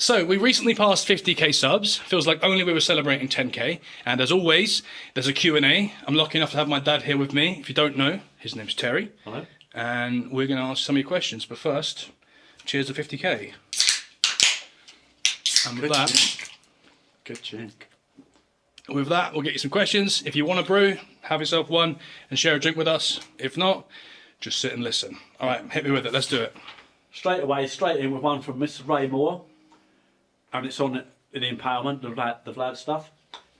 So we recently passed 50k subs. Feels like only we were celebrating 10k. And as always, there's a Q&A. I'm lucky enough to have my dad here with me. If you don't know, his name's Terry. Hello. And we're going to ask some of your questions. But first, cheers to 50k. And with Good chink. we'll get you some questions. If you want a brew, have yourself one and share a drink with us. If not, just sit and listen. All right, hit me with it. Let's do it. Straight in with one from Mr. Ray Moore. And it's on the impalement, the Vlad stuff.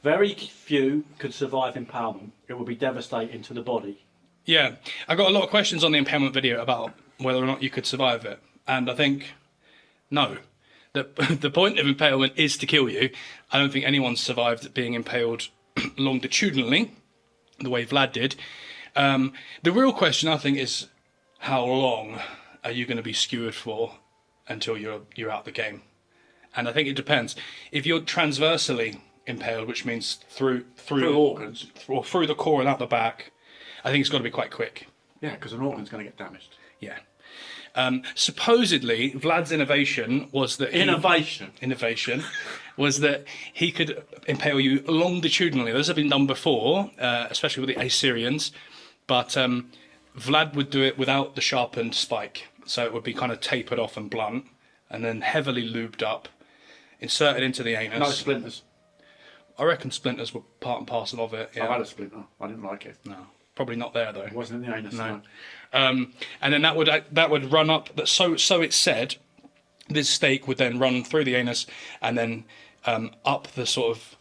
Very few could survive impalement. It would be devastating to the body. Yeah, I got a lot of questions on the impalement video about whether or not you could survive it. And I think, no. The point of impalement is to kill you. I don't think anyone's survived being impaled longitudinally, the way Vlad did. The real question, I think, is how long are you going to be skewered for until you're out the game? And I think it depends. If you're transversely impaled, which means through organs, or through the core and out the back, I think it's got to be quite quick. Yeah, because an organ's going to get damaged. Yeah. Supposedly, Vlad's innovation was that innovation was that he could impale you longitudinally. Those have been done before, especially with the Assyrians, but Vlad would do it without the sharpened spike, so it would be kind of tapered off and blunt, and then heavily lubed up, inserted into the anus. No splinters. I reckon splinters were part and parcel of it. Yeah. I had a splinter. I didn't like it. No, probably not there though. It wasn't in the anus. No. And then that would run up. So it's said, this stake would then run through the anus and then up the sort of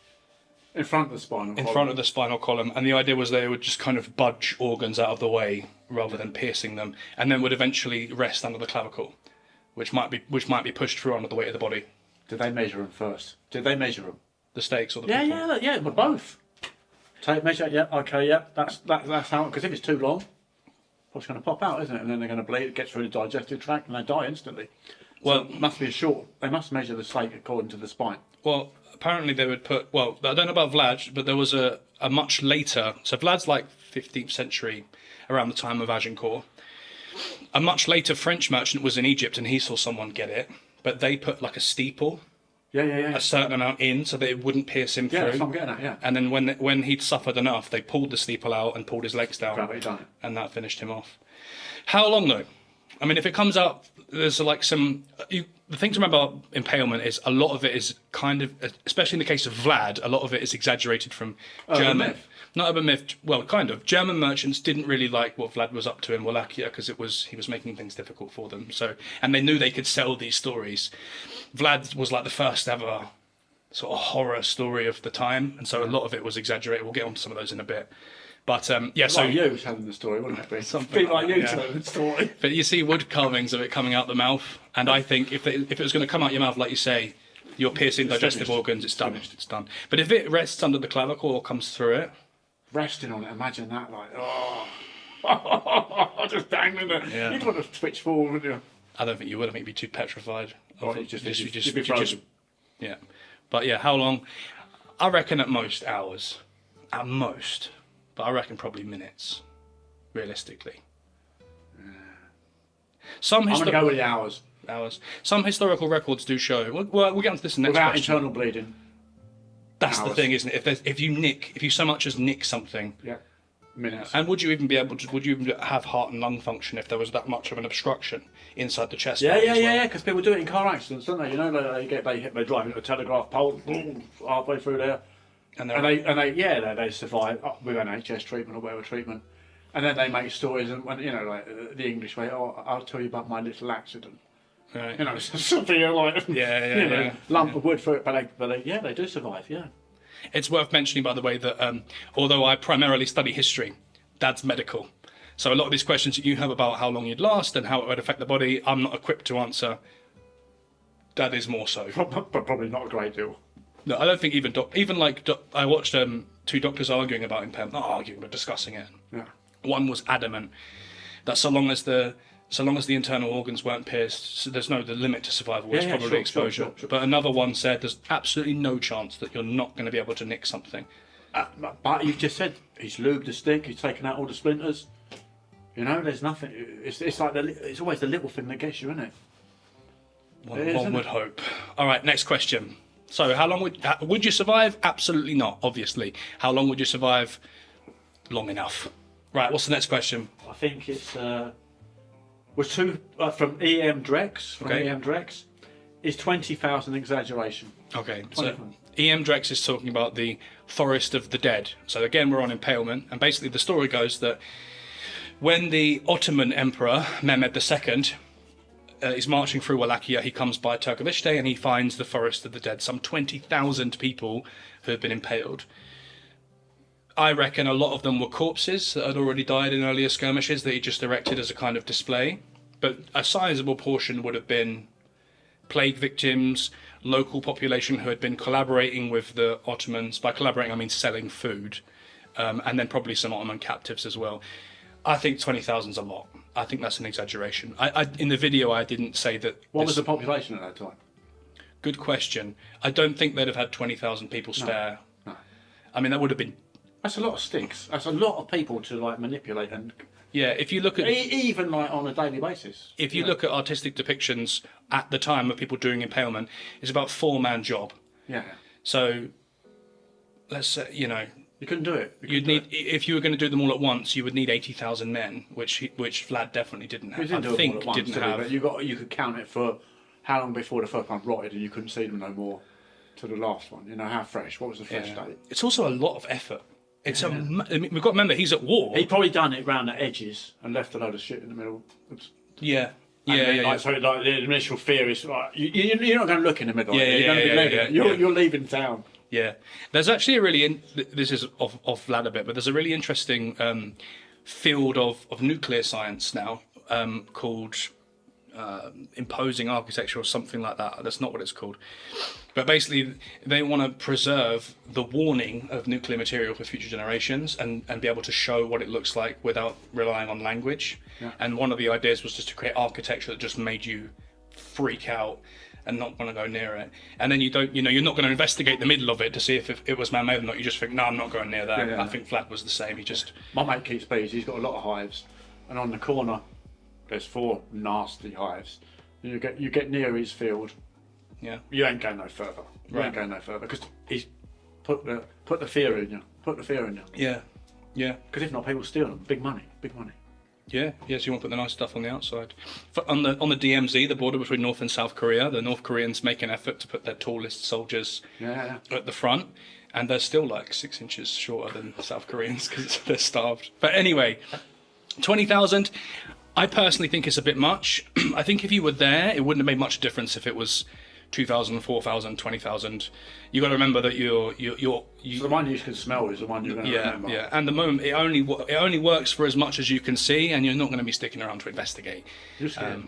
In front of the spinal column. in front of the spinal column. And the idea was they would just kind of budge organs out of the way rather than piercing them, and then would eventually rest under the clavicle, which might be pushed through under the weight of the body. Did they measure them first? Did they measure them? The stakes or the people? Yeah, but both. Take measure, yeah, okay, yeah, that's how, because if it's too long, it's going to pop out, isn't it? And then they're going to bleed, it gets through the digestive tract, and they die instantly. Well, so it must be a short, they must measure the stake according to the spine. Well, apparently they would put, well, I don't know about Vlad, but there was a much later, so Vlad's like 15th century, around the time of Agincourt. A much later French merchant was in Egypt and he saw someone get it, but they put like a steeple, Yeah. a certain amount in so that it wouldn't pierce him Yeah, through. that's what I'm getting at, yeah. And then when he'd suffered enough, they pulled the steeple out and pulled his legs down. Gravity done it. And that finished him off. How long though? I mean, if it comes out, there's like the thing to remember about impalement is a lot of it is kind of, especially in the case of Vlad, a lot of it is exaggerated from German. Myth. Not urban myth, well, kind of. German merchants didn't really like what Vlad was up to in Wallachia because he was making things difficult for them. So, and they knew they could sell these stories. Vlad was like the first ever sort of horror story of the time, and so a lot of it was exaggerated. We'll get onto some of those in a bit. But yeah, so like you telling the story, wouldn't it be? Something like you that, telling the story. But you see wood carvings of it coming out the mouth, and I think if it was going to come out your mouth, like you say, you're piercing digestive finished. organs, it's done. It's done. But if it rests under the clavicle or comes through it, Resting on it, imagine that, like, oh. Just dangling it. Yeah. You'd want to twitch forward, wouldn't you? I don't think you would. I think you'd be too petrified. Or you'd be frozen. Yeah. But yeah, how long? I reckon at most hours. At most. But I reckon probably minutes, realistically. I'm going to go with the hours. Some historical records do show. We'll get onto this in the next Without question. internal bleeding. That's hours. the thing, isn't it? If you so much as nick something, Yeah. Minutes. and would you even have heart and lung function if there was that much of an obstruction inside the chest? Yeah, because people do it in car accidents, don't they? You know, they drive into a telegraph pole halfway through there, and they survive with NHS treatment or whatever treatment, and then they make stories and when you know like the English way. Oh, I'll tell you about my little accident. Right. You know, something like Yeah. lump of wood for it, but they do survive. Yeah. It's worth mentioning, by the way, that although I primarily study history, Dad's medical. So a lot of these questions that you have about how long you'd last and how it would affect the body, I'm not equipped to answer. Dad is more so. But probably not a great deal. No, I don't think I watched two doctors arguing about impairment, not arguing, but discussing it. Yeah. One was adamant that so long as the internal organs weren't pierced, so there's the limit to survival is probably exposure. Sure. But another one said there's absolutely no chance that you're not going to be able to nick something. But you've just said he's lubed the stick, he's taken out all the splinters. You know, there's nothing. It's like it's always the little thing that gets you, isn't it? One would hope. All right, next question. So, how long would you survive? Absolutely not, obviously. How long would you survive? Long enough. Right, what's the next question? I think it's was two from EM Drex. From EM Drex, is 20,000 exaggeration? Okay, so EM Drex is talking about the Forest of the Dead. So again, we're on impalement, and basically the story goes that when the Ottoman Emperor Mehmed II is marching through Wallachia, he comes by Turkovishte and he finds the Forest of the Dead, some 20,000 people who have been impaled. I reckon a lot of them were corpses that had already died in earlier skirmishes that he just erected as a kind of display, but a sizable portion would have been plague victims, local population who had been collaborating with the Ottomans. By collaborating, I mean selling food, and then probably some Ottoman captives as well. I think 20,000 is a lot. I think that's an exaggeration. In the video, I didn't say that. What was the population at that time? Good question. I don't think they'd have had 20,000 people spare. No. I mean, that would have been. That's a lot of sticks. That's a lot of people to like manipulate and. Yeah, if you look at even like on a daily basis. If you look at artistic depictions at the time of people doing impalement, it's about 4-man job. Yeah. So, let's say you couldn't do it. You'd need if you were going to do them all at once, you would need 80,000 men, which Vlad definitely didn't have. I think didn't have. But you could count it for how long before the first one rotted, and you couldn't see them no more to the last one. You know how fresh? What was the fresh date? It's also a lot of effort. It's I mean, we've got to remember he's at war. He probably done it round the edges and left a load of shit in the middle. Oops. Yeah. So like the initial fear is like you're not going to look in the middle. You're leaving town. Yeah, there's actually a really this is off Vlad a bit, but there's a really interesting field of nuclear science now called imposing architecture or something like that. That's not what it's called. But basically, they want to preserve the warning of nuclear material for future generations and be able to show what it looks like without relying on language. Yeah. And one of the ideas was just to create architecture that just made you freak out and not want to go near it. And then you're not going to investigate the middle of it to see if it was man-made or not. You just think, no, I'm not going near that. I think Vlad was the same. My mate keeps bees. He's got a lot of hives, and on the corner, there's 4 nasty hives. And you get near his field. Yeah. You ain't going no further. You ain't going no further because he's put the fear in you. Put the fear in you. Yeah. Yeah. Because if not, people steal them. Big money. Yeah, yes, you want to put the nice stuff on the outside. On the DMZ, the border between North and South Korea, the North Koreans make an effort to put their tallest soldiers at the front, and they're still like 6 inches shorter than South Koreans because they're starved. But anyway, 20,000, I personally think it's a bit much. I think if you were there, it wouldn't have made much difference if it was 2,000, 4,000, 20,000. You got to remember that you're so the one you can smell is the one you're going to remember. Yeah, and the moment it only works for as much as you can see, and you're not going to be sticking around to investigate. You're scared.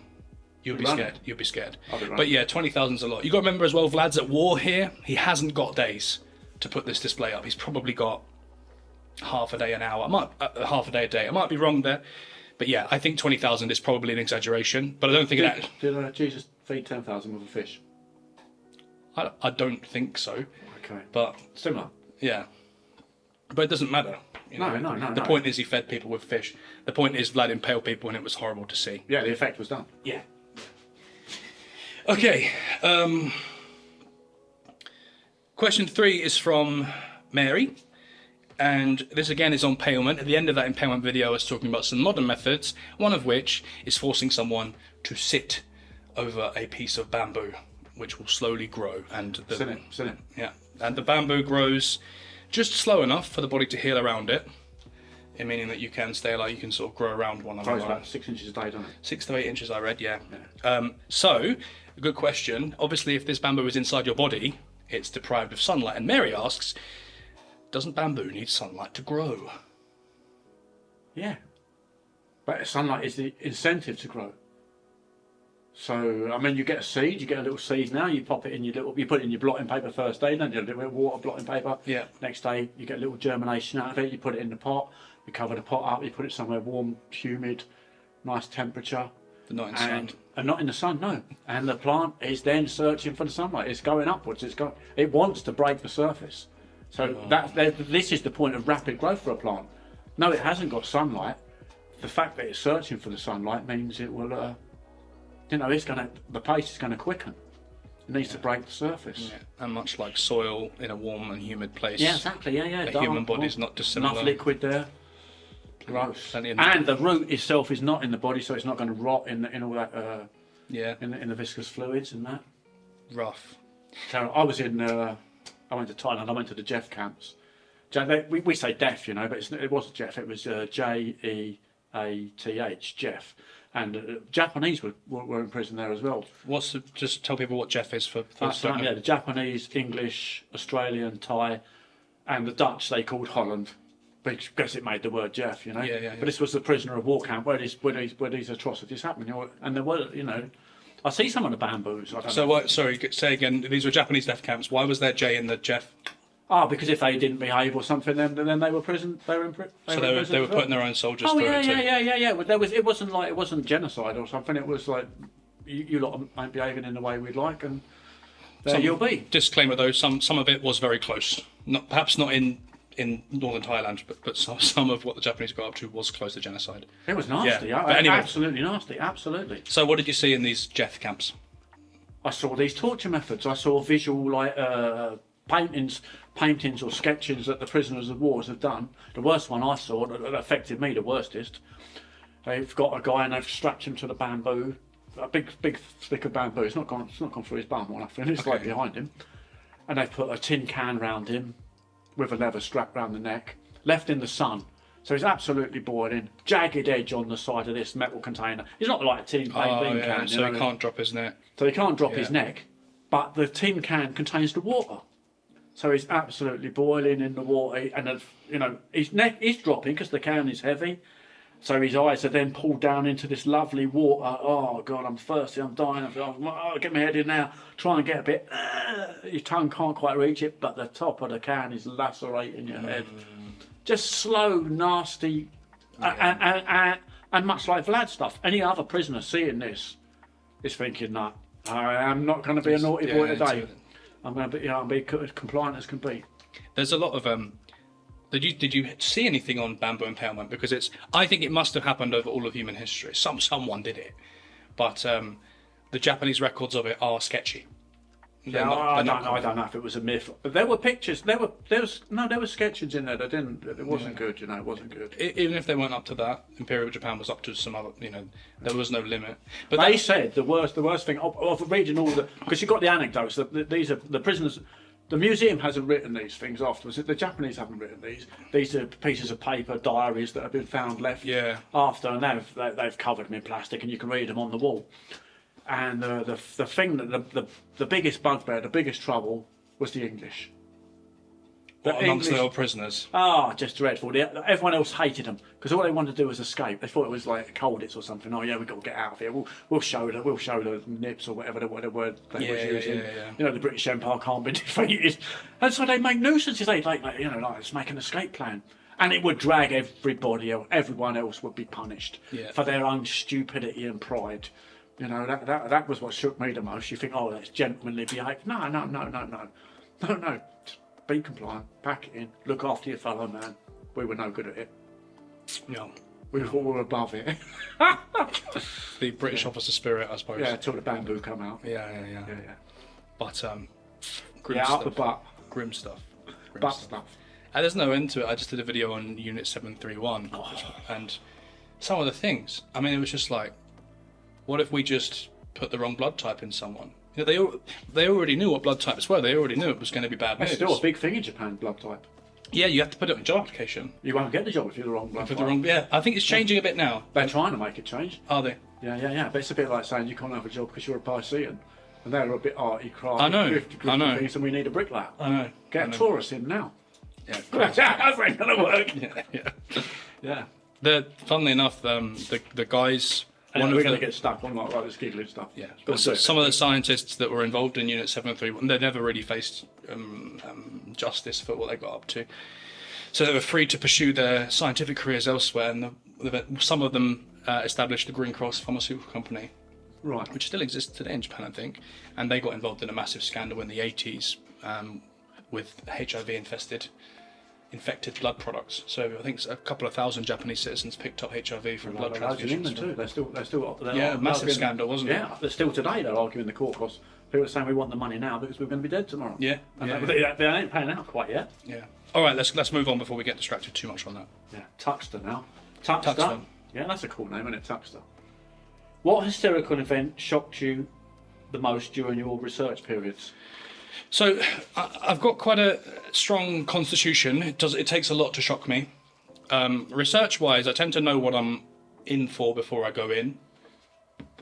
You'll be scared. You'll be scared. But yeah, 20,000's a lot. You got to remember as well, Vlad's at war here. He hasn't got days to put this display up. He's probably got half a day, an hour. Half a day, a day. I might be wrong there. But yeah, I think 20,000 is probably an exaggeration. But I don't think Did Jesus feed 10,000 with a fish? I don't think so. Okay. But similar. Yeah. But it doesn't matter. No. The point is he fed people with fish. The point is Vlad impaled people and it was horrible to see. Yeah, the effect was done. Yeah. Okay. Question 3 is from Mary. And this again is on impalement. At the end of that impalement video, I was talking about some modern methods, one of which is forcing someone to sit over a piece of bamboo, which will slowly grow. And sit in. Yeah, and the bamboo grows just slow enough for the body to heal around it, meaning that you can stay alive, you can sort of grow around one another. Grows about 6 inches a day, doesn't it? 6 to 8 inches, I read, yeah. So, a good question. Obviously, if this bamboo is inside your body, it's deprived of sunlight. And Mary asks, doesn't bamboo need sunlight to grow? Yeah. But sunlight is the incentive to grow. So, I mean, you get a seed, you get a little seed now, you pop it in you put it in your blotting paper first day, then you do a little bit of water blotting paper. Yeah. Next day, you get a little germination out of it, you put it in the pot, you cover the pot up, you put it somewhere warm, humid, nice temperature. But not in the sun. And not in the sun, no. And the plant is then searching for the sunlight. It's going upwards. It wants to break the surface. So this is the point of rapid growth for a plant. No, it hasn't got sunlight. The fact that it's searching for the sunlight means it will you know, the pace is gonna quicken. It needs to break the surface. Yeah. And much like soil in a warm and humid place. Yeah, exactly. Yeah. The human body's not dissimilar. Enough liquid there. Gross. And the root itself is not in the body, so it's not going to rot in all that. In the viscous fluids and that. Rough. Terrible. I went to Thailand. I went to the Jeff camps. We say Def, you know, but it wasn't Jeff. It was Jeath, Jeff. And Japanese were in prison there as well. Just tell people what Jeff is for That's right, yeah, the Japanese, English, Australian, Thai, and the Dutch they called Holland, because it made the word Jeff, you know. Yeah. But this was the prisoner of war camp where these atrocities happened, you know, and there were, you know, I see some of the bamboos. I don't know. What? Sorry, say again. These were Japanese death camps. Why was there J in the Jeff? Because if they didn't behave or something, then they were prison. They were in prison. They were putting their own soldiers through it too. Yeah. But it wasn't genocide or something. It was like you lot ain't behaving in the way we'd like, and there you'll be. Disclaimer though, some of it was very close. Perhaps not in northern Thailand, but some of what the Japanese got up to was close to genocide. It was nasty. Yeah. But anyway, absolutely nasty. Absolutely. So what did you see in these Jeff camps? I saw these torture methods. I saw visual paintings or sketches that the prisoners of war have done. The worst one I saw that affected me the worstest. They've got a guy and they've strapped him to the bamboo, a big stick of bamboo. It's not gone through his bum or nothing. It's like behind him, and they've put a tin can round him with a leather strap round the neck, left in the sun. So he's absolutely boiling, jagged edge on the side of this metal container. It's not like a tin bean can. So he can't drop his neck. So he can't drop his neck, but the tin can contains the water. So he's absolutely boiling in the water, and you know his neck is dropping because the can is heavy. So his eyes are then pulled down into this lovely water. Oh God, I'm thirsty, I'm dying. Get my head in now. Try and get a bit. Your tongue can't quite reach it, but the top of the can is lacerating your head. Just slow, nasty, and much like Vlad stuff. Any other prisoner seeing this is thinking, "No, I am not going to be a naughty boy today. I'm going to be as compliant as can be." There's a lot of Did you see anything on bamboo impalement? Because I think it must have happened over all of human history. Someone did it, but the Japanese records of it are sketchy. I don't know if it was a myth. But there were pictures. There were sketches in there that didn't. It wasn't good. You know, it wasn't good. Even if they weren't up to that, Imperial Japan was up to some other. You know, there was no limit. But they said the worst thing of reading all the, because you got the anecdotes that these are the prisoners. The museum hasn't written these things afterwards. The Japanese haven't written these. These are pieces of paper, diaries that have been found left after, and they've covered them in plastic, and you can read them on the wall. And the thing that the biggest bugbear, the biggest trouble was the English. Amongst the old prisoners. Just dreadful. Everyone else hated them because all they wanted to do was escape. They thought it was like Colditz or something. Oh yeah, we've got to get out of here. We'll show the nips or whatever the word they was using. Yeah. You know, the British Empire can't be defeated, and so they make nuisances. They let's make an escape plan, and it would drag everybody else. Everyone else would be punished for their own stupidity and pride. You know, that was what shook me the most. You think, oh, that's gentlemanly behaviour. No. Be compliant, pack it in, look after your fellow man. We were no good at it. No. We thought we were above it. The British officer spirit, I suppose. Yeah, until the bamboo come out. Yeah. But, grim stuff. Up the butt. Grim stuff. Butt stuff. And there's no end to it. I just did a video on Unit 731. And some of the things, I mean, it was just like, what if we just put the wrong blood type in someone? You know, they already knew what blood types were. They already knew it was going to be bad news. It's still a big thing in Japan, blood type. Yeah, you have to put it on job application. You won't get the job if you're the wrong blood type. I think it's changing a bit now. They're trying to make it change. Are they? Yeah. But it's a bit like saying you can't have a job because you're a Piscean. And they're a bit arty, crafty, I know. Things, and we need a bricklayer. I know. Get a Taurus in now. Yeah. That ain't going to work. Yeah. Funnily enough, the guys... We're going to get stuck on like this giggling stuff. Yeah. Some of the scientists that were involved in Unit 731, they never really faced justice for what they got up to. So they were free to pursue their scientific careers elsewhere, and some of them established the Green Cross Pharmaceutical Company, right, which still exists today in Japan, I think. And they got involved in a massive scandal in the 80s with HIV-infested infected blood products. So I think a couple of thousand Japanese citizens picked up HIV from blood Loads in transfusions. England too. They're still Massive arguing, scandal, wasn't it? Yeah, they're still today. They're arguing the court because people are saying we want the money now because we're going to be dead tomorrow. Yeah, and they ain't paying out quite yet. Yeah. All right, let's move on before we get distracted too much on that. Yeah, Tuxter now. Tuxter. Tuxter. Yeah, that's a cool name, isn't it? Tuxter. What hysterical event shocked you the most during your research periods? So I've got quite a strong constitution. It takes a lot to shock me. Research-wise, I tend to know what I'm in for before I go in.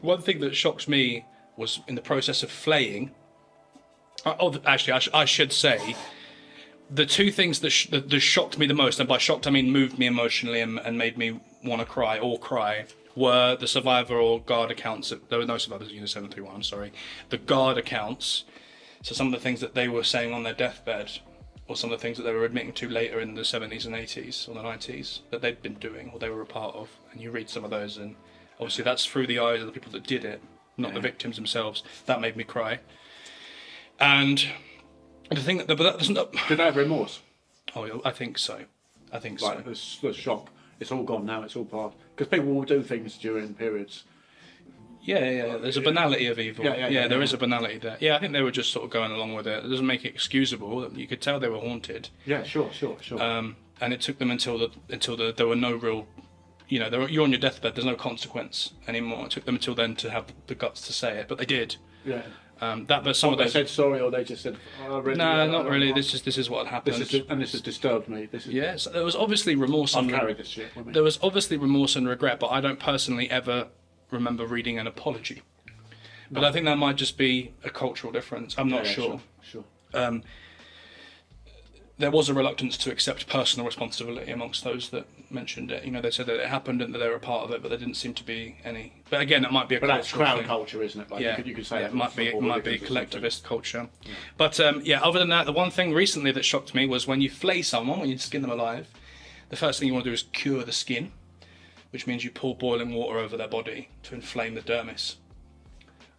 One thing that shocks me was in the process of flaying. Actually, I should say, the two things that shocked me the most, and by shocked I mean moved me emotionally and made me want to cry, were the survivor or guard accounts. There were no survivors at Unit 731, I'm sorry. The guard accounts. So some of the things that they were saying on their deathbed, or some of the things that they were admitting to later in the 70s and 80s or the 90s that they'd been doing or they were a part of. And you read some of those, and obviously that's through the eyes of the people that did it, not the victims themselves. That made me cry. And the thing that doesn't. Did they have remorse? Oh, I think so. Like the shock. It's all gone now. It's all past. Because people will do things during periods. Yeah. There's a banality of evil. Yeah, there is a banality there. Yeah, I think they were just sort of going along with it. It doesn't make it excusable. You could tell they were haunted. Yeah, sure. And it took them until there were no real, you're on your deathbed. There's no consequence anymore. It took them until then to have the guts to say it, but they did. Yeah. But some of they those said sorry, or they just said, not really. This is what happened. This has disturbed me. Yes, there was obviously remorse. I've carried this shit with me. There was obviously remorse and regret, but I don't personally ever remember reading an apology. But I think that might just be a cultural difference. I'm not sure. Sure. There was a reluctance to accept personal responsibility amongst those that mentioned it. They said that it happened and that they were a part of it, but there didn't seem to be any. But again, it might be a But that's cultural crowd thing. culture, isn't it? Like you could say it might be a collectivist culture. Yeah. But other than that, the one thing recently that shocked me was when you flay someone, when you skin them alive, the first thing you want to do is cure the skin, which means you pour boiling water over their body to inflame the dermis.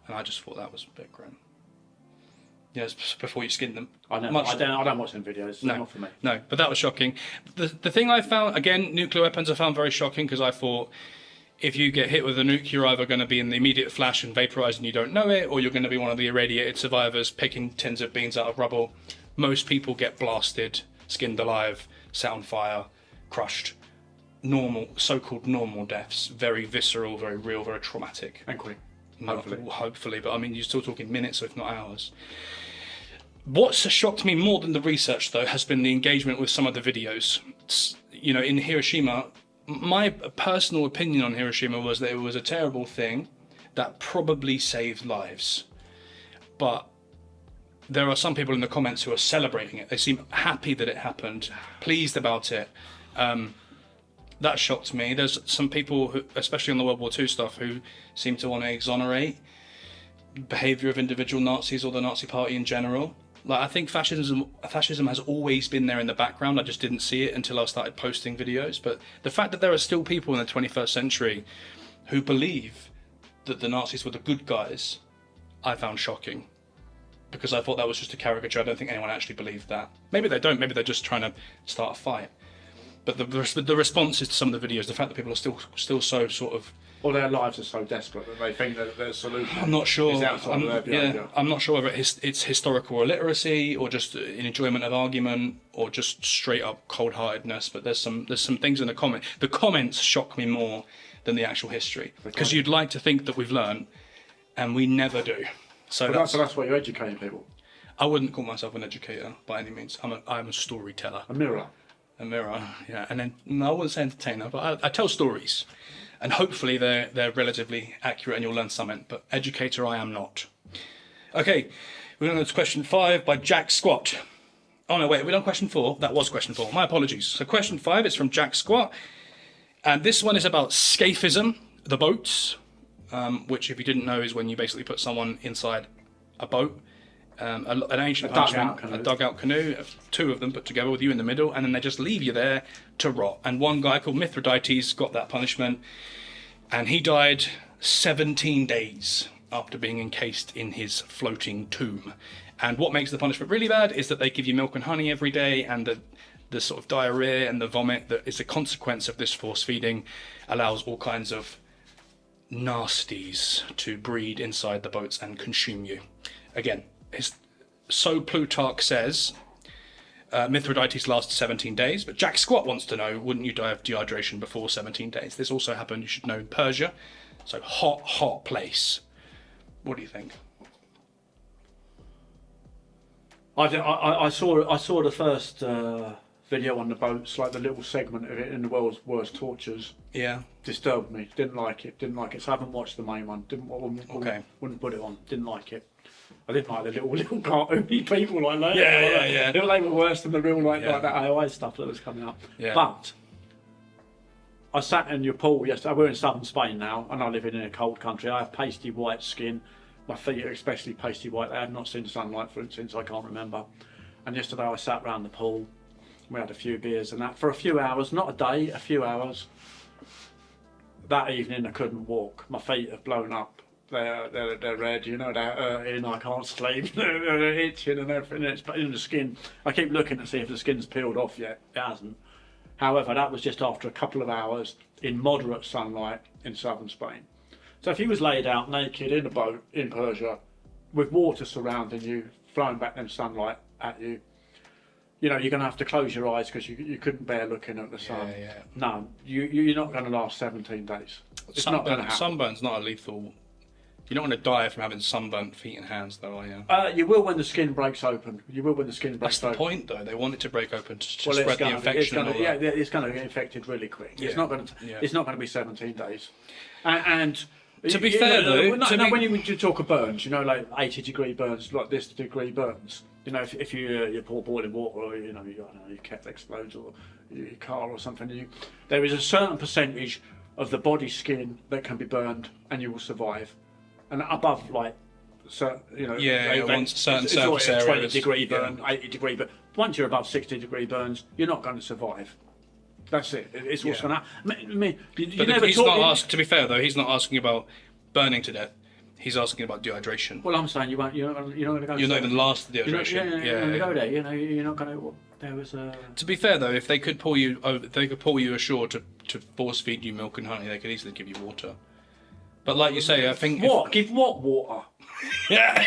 And I just thought that was a bit grim. Yes, before you skin them. I don't watch them videos. No, not for me. No, but that was shocking. The thing I found, again, nuclear weapons I found very shocking because I thought if you get hit with a nuke, you're either going to be in the immediate flash and vaporized and you don't know it, or you're going to be one of the irradiated survivors picking tins of beans out of rubble. Most people get blasted, skinned alive, set on fire, crushed. So-called normal deaths. Very visceral, very real, very traumatic. And quick. Hopefully, but I mean, you're still talking minutes, if not hours. What's shocked me more than the research, though, has been the engagement with some of the videos. In Hiroshima, my personal opinion on Hiroshima was that it was a terrible thing that probably saved lives. But there are some people in the comments who are celebrating it. They seem happy that it happened, pleased about it. That shocked me. There's some people, who, especially on the World War II stuff, who seem to want to exonerate behaviour of individual Nazis or the Nazi Party in general. Like, I think fascism has always been there in the background. I just didn't see it until I started posting videos. But the fact that there are still people in the 21st century who believe that the Nazis were the good guys, I found shocking. Because I thought that was just a caricature. I don't think anyone actually believed that. Maybe they don't. Maybe they're just trying to start a fight. But the responses to some of the videos, the fact that people are still so sort of... Or their lives are so desperate that they think that their solution I'm not sure. is outside of their behaviour. I'm not sure whether it's historical illiteracy or just an enjoyment of argument or just straight up cold-heartedness. But there's some things in the comment. The comments shock me more than the actual history. Because you'd like to think that we've learned, and we never do. So that's why you're educating people. I wouldn't call myself an educator by any means. I'm a storyteller. A mirror, yeah. And then I wouldn't say entertainer, but I tell stories, and hopefully they're relatively accurate and you'll learn something. But educator, I am not. Okay, we're going to question 5 by Jack Squat. Oh no, wait, we done question 4. That was question 4. My apologies. So question 5 is from Jack Squat, and this one is about scaphism, the boats, which if you didn't know is when you basically put someone inside a boat. An ancient punishment, a dugout canoe, 2 of them put together with you in the middle, and then they just leave you there to rot. And one guy called Mithridates got that punishment, and he died 17 days after being encased in his floating tomb. And what makes the punishment really bad is that they give you milk and honey every day, and the sort of diarrhea and the vomit that is a consequence of this force feeding allows all kinds of nasties to breed inside the boats and consume you. Again, so Plutarch says, Mithridates lasts 17 days, but Jack Squat wants to know, wouldn't you die of dehydration before 17 days? This also happened, you should know, in Persia. So hot place. What do you think? I saw the first video on the boats, like the little segment of it in the world's worst tortures. Yeah. Disturbed me. Didn't like it. So I haven't watched the main one. Wouldn't put it on. Didn't like it. I didn't like the little cartoony people like that. Yeah. They were worse than the real like that AI stuff that was coming up. Yeah. But I sat in your pool yesterday. We're in southern Spain now, and I live in a cold country. I have pasty white skin. My feet are especially pasty white. They have not seen sunlight since I can't remember. And yesterday I sat round the pool. We had a few beers and that for a few hours, not a day, a few hours. That evening I couldn't walk. My feet have blown up. They're red, you know, they're hurting. I can't sleep. They're itching and everything. It's in the skin. I keep looking to see if the skin's peeled off yet. It hasn't. However, that was just after a couple of hours in moderate sunlight in southern Spain. So if you was laid out naked in a boat in Persia with water surrounding you, flowing back in sunlight at you, you know, you're going to have to close your eyes because you couldn't bear looking at the sun. Yeah. No, you're not going to last 17 days. It's not going to happen. Sunburn's not a lethal... You're not going to die from having sunburnt feet and hands, though, are you? You will when the skin breaks open. That's the point, though. They want it to break open to spread the infection. It's going to get infected really quick. Yeah. It's not going to be 17 days. And to be fair, though, when you talk of burns, you know, like 80-degree burns, like this degree burns. You know, if you pour boiling water, or you know, your kettle explodes, or your car or something, there is a certain percentage of the body skin that can be burned, and you will survive. And above, like, so, you know, once certain it's surface a area, 20-degree burn, 80-degree, but once you're above 60-degree burns, you're not going to survive. That's it. It's what's going to happen. To be fair, though, he's not asking about burning to death. He's asking about dehydration. Well, I'm saying you're not going to go. You're not even last the dehydration. You're not going to go there. You know, you're not going to. There was a. To be fair, though, if they could pull you ashore to force feed you milk and honey, they could easily give you water. But like you say, I think... Give what water?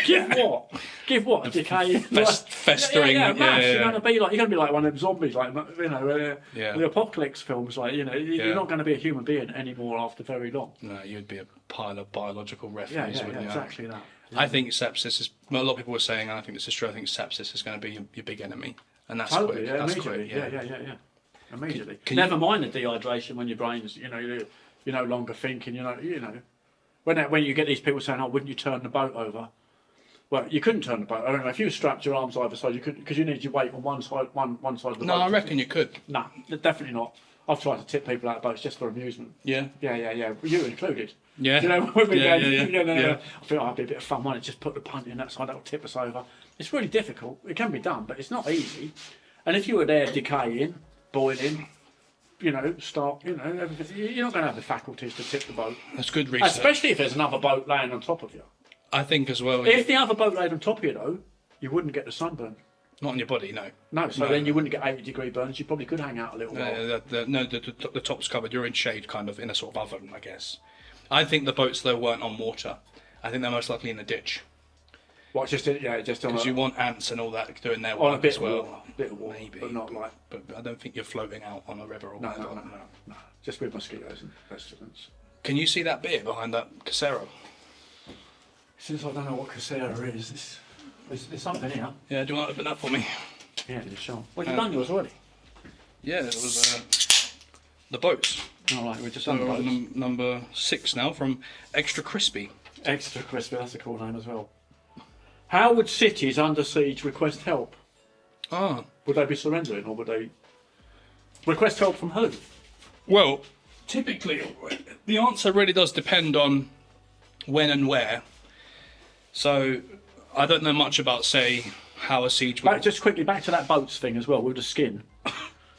Give what? Decay? Festering. You're going to be like one of them zombies, like, you know, the apocalypse films. Like, you know, you're not going to be a human being anymore after very long. No, you'd be a pile of biological refuse. Exactly that. Yeah. I think sepsis is... A lot of people were saying, and I think this is true, I think sepsis is going to be your big enemy. And that's totally, quick. That's immediately. quick. Immediately. Never mind the dehydration when your brain's, you know, you're no longer thinking, you know. When you get these people saying, "Oh, wouldn't you turn the boat over?" Well, you couldn't turn the boat over. If you strapped your arms either side, you couldn't, because you need your weight on one side of the boat. No, I reckon you could. No, definitely not. I've tried to tip people out of boats just for amusement. Yeah. You included. Yeah. You know, when we I feel like it'd be a bit of fun, wouldn't it? Just put the punt in that side, that'll tip us over. It's really difficult. It can be done, but it's not easy. And if you were there decaying, boiling, you know, everything, you're not going to have the faculties to tip the boat. That's good research. Especially if there's another boat laying on top of you. I think as well. If the other boat laid on top of you, though, you wouldn't get the sunburn. Not on your body, no. No, then you wouldn't get 80-degree burns. You probably could hang out a little while. The top's covered. You're in shade, kind of, in a sort of oven, I guess. I think the boats, though, weren't on water. I think they're most likely in the ditch. What, just on because you want ants and all that doing their work on a bit as well. Of water, bit of water, maybe, but not like. But I don't think you're floating out on a river or whatever. No. Just with mosquitoes and pestilence. Can you see that beer behind that casero? Since I don't know what casero is, there's something here. Yeah, do you want to open that for me? Yeah, sure. Well, you've done yours already. Yeah, it was the boats. All right, we're just on boats. Number 6 now from Extra Crispy. Extra Crispy, that's a cool name as well. How would cities under siege request help? Would they be surrendering, or would they request help from who? Well, typically, the answer really does depend on when and where. So, I don't know much about, say, how a siege would... Just quickly, back to that boats thing as well, with the skin.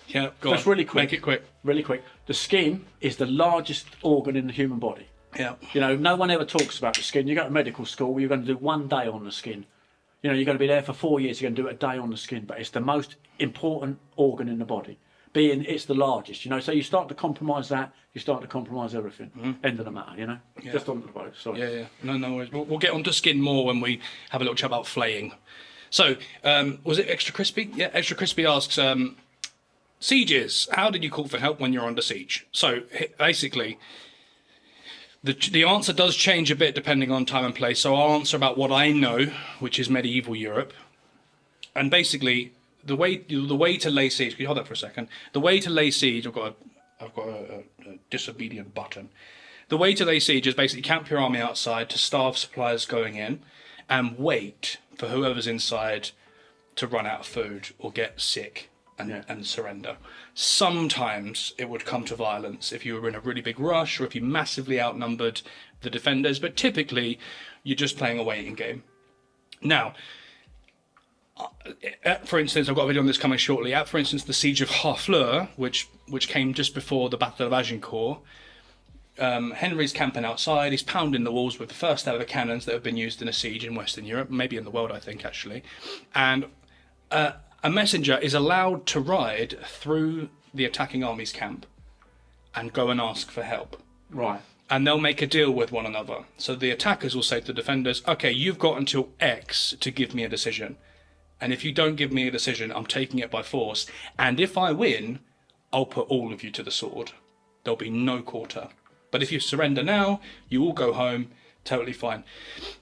Yeah, go on. Really quick. Make it quick. Really quick. The skin is the largest organ in the human body. Yeah. You know, no one ever talks about the skin. You go to medical school, you're going to do 1 day on the skin. You know, you're going to be there for 4 years. You're going to do it a day on the skin, but it's the most important organ in the body. Being it's the largest, you know. So you start to compromise that, you start to compromise everything. End of the matter, you know. Yeah. Just on the boat. Sorry. Yeah. No worries. We'll get onto skin more when we have a little chat about flaying. So, was it Extra Crispy? Yeah, Extra Crispy asks, sieges. How did you call for help when you're under siege? So basically, the answer does change a bit depending on time and place. So I'll answer about what I know, which is medieval Europe, and basically. The way to lay siege. Can you hold that for a second? The way to lay siege. I've got a disobedient button. The way to lay siege is basically camp your army outside to starve supplies going in, and wait for whoever's inside to run out of food or get sick and surrender. Sometimes it would come to violence if you were in a really big rush or if you massively outnumbered the defenders. But typically, you're just playing a waiting game. Now. For instance, I've got a video on this coming shortly. For instance, the siege of Harfleur, which came just before the Battle of Agincourt. Henry's camping outside. He's pounding the walls with the first ever cannons that have been used in a siege in Western Europe, maybe in the world, I think, actually. And a messenger is allowed to ride through the attacking army's camp and go and ask for help. Right. And they'll make a deal with one another. So the attackers will say to the defenders, "Okay, you've got until X to give me a decision. And if you don't give me a decision, I'm taking it by force. And if I win, I'll put all of you to the sword. There'll be no quarter. But if you surrender now, you all go home, totally fine."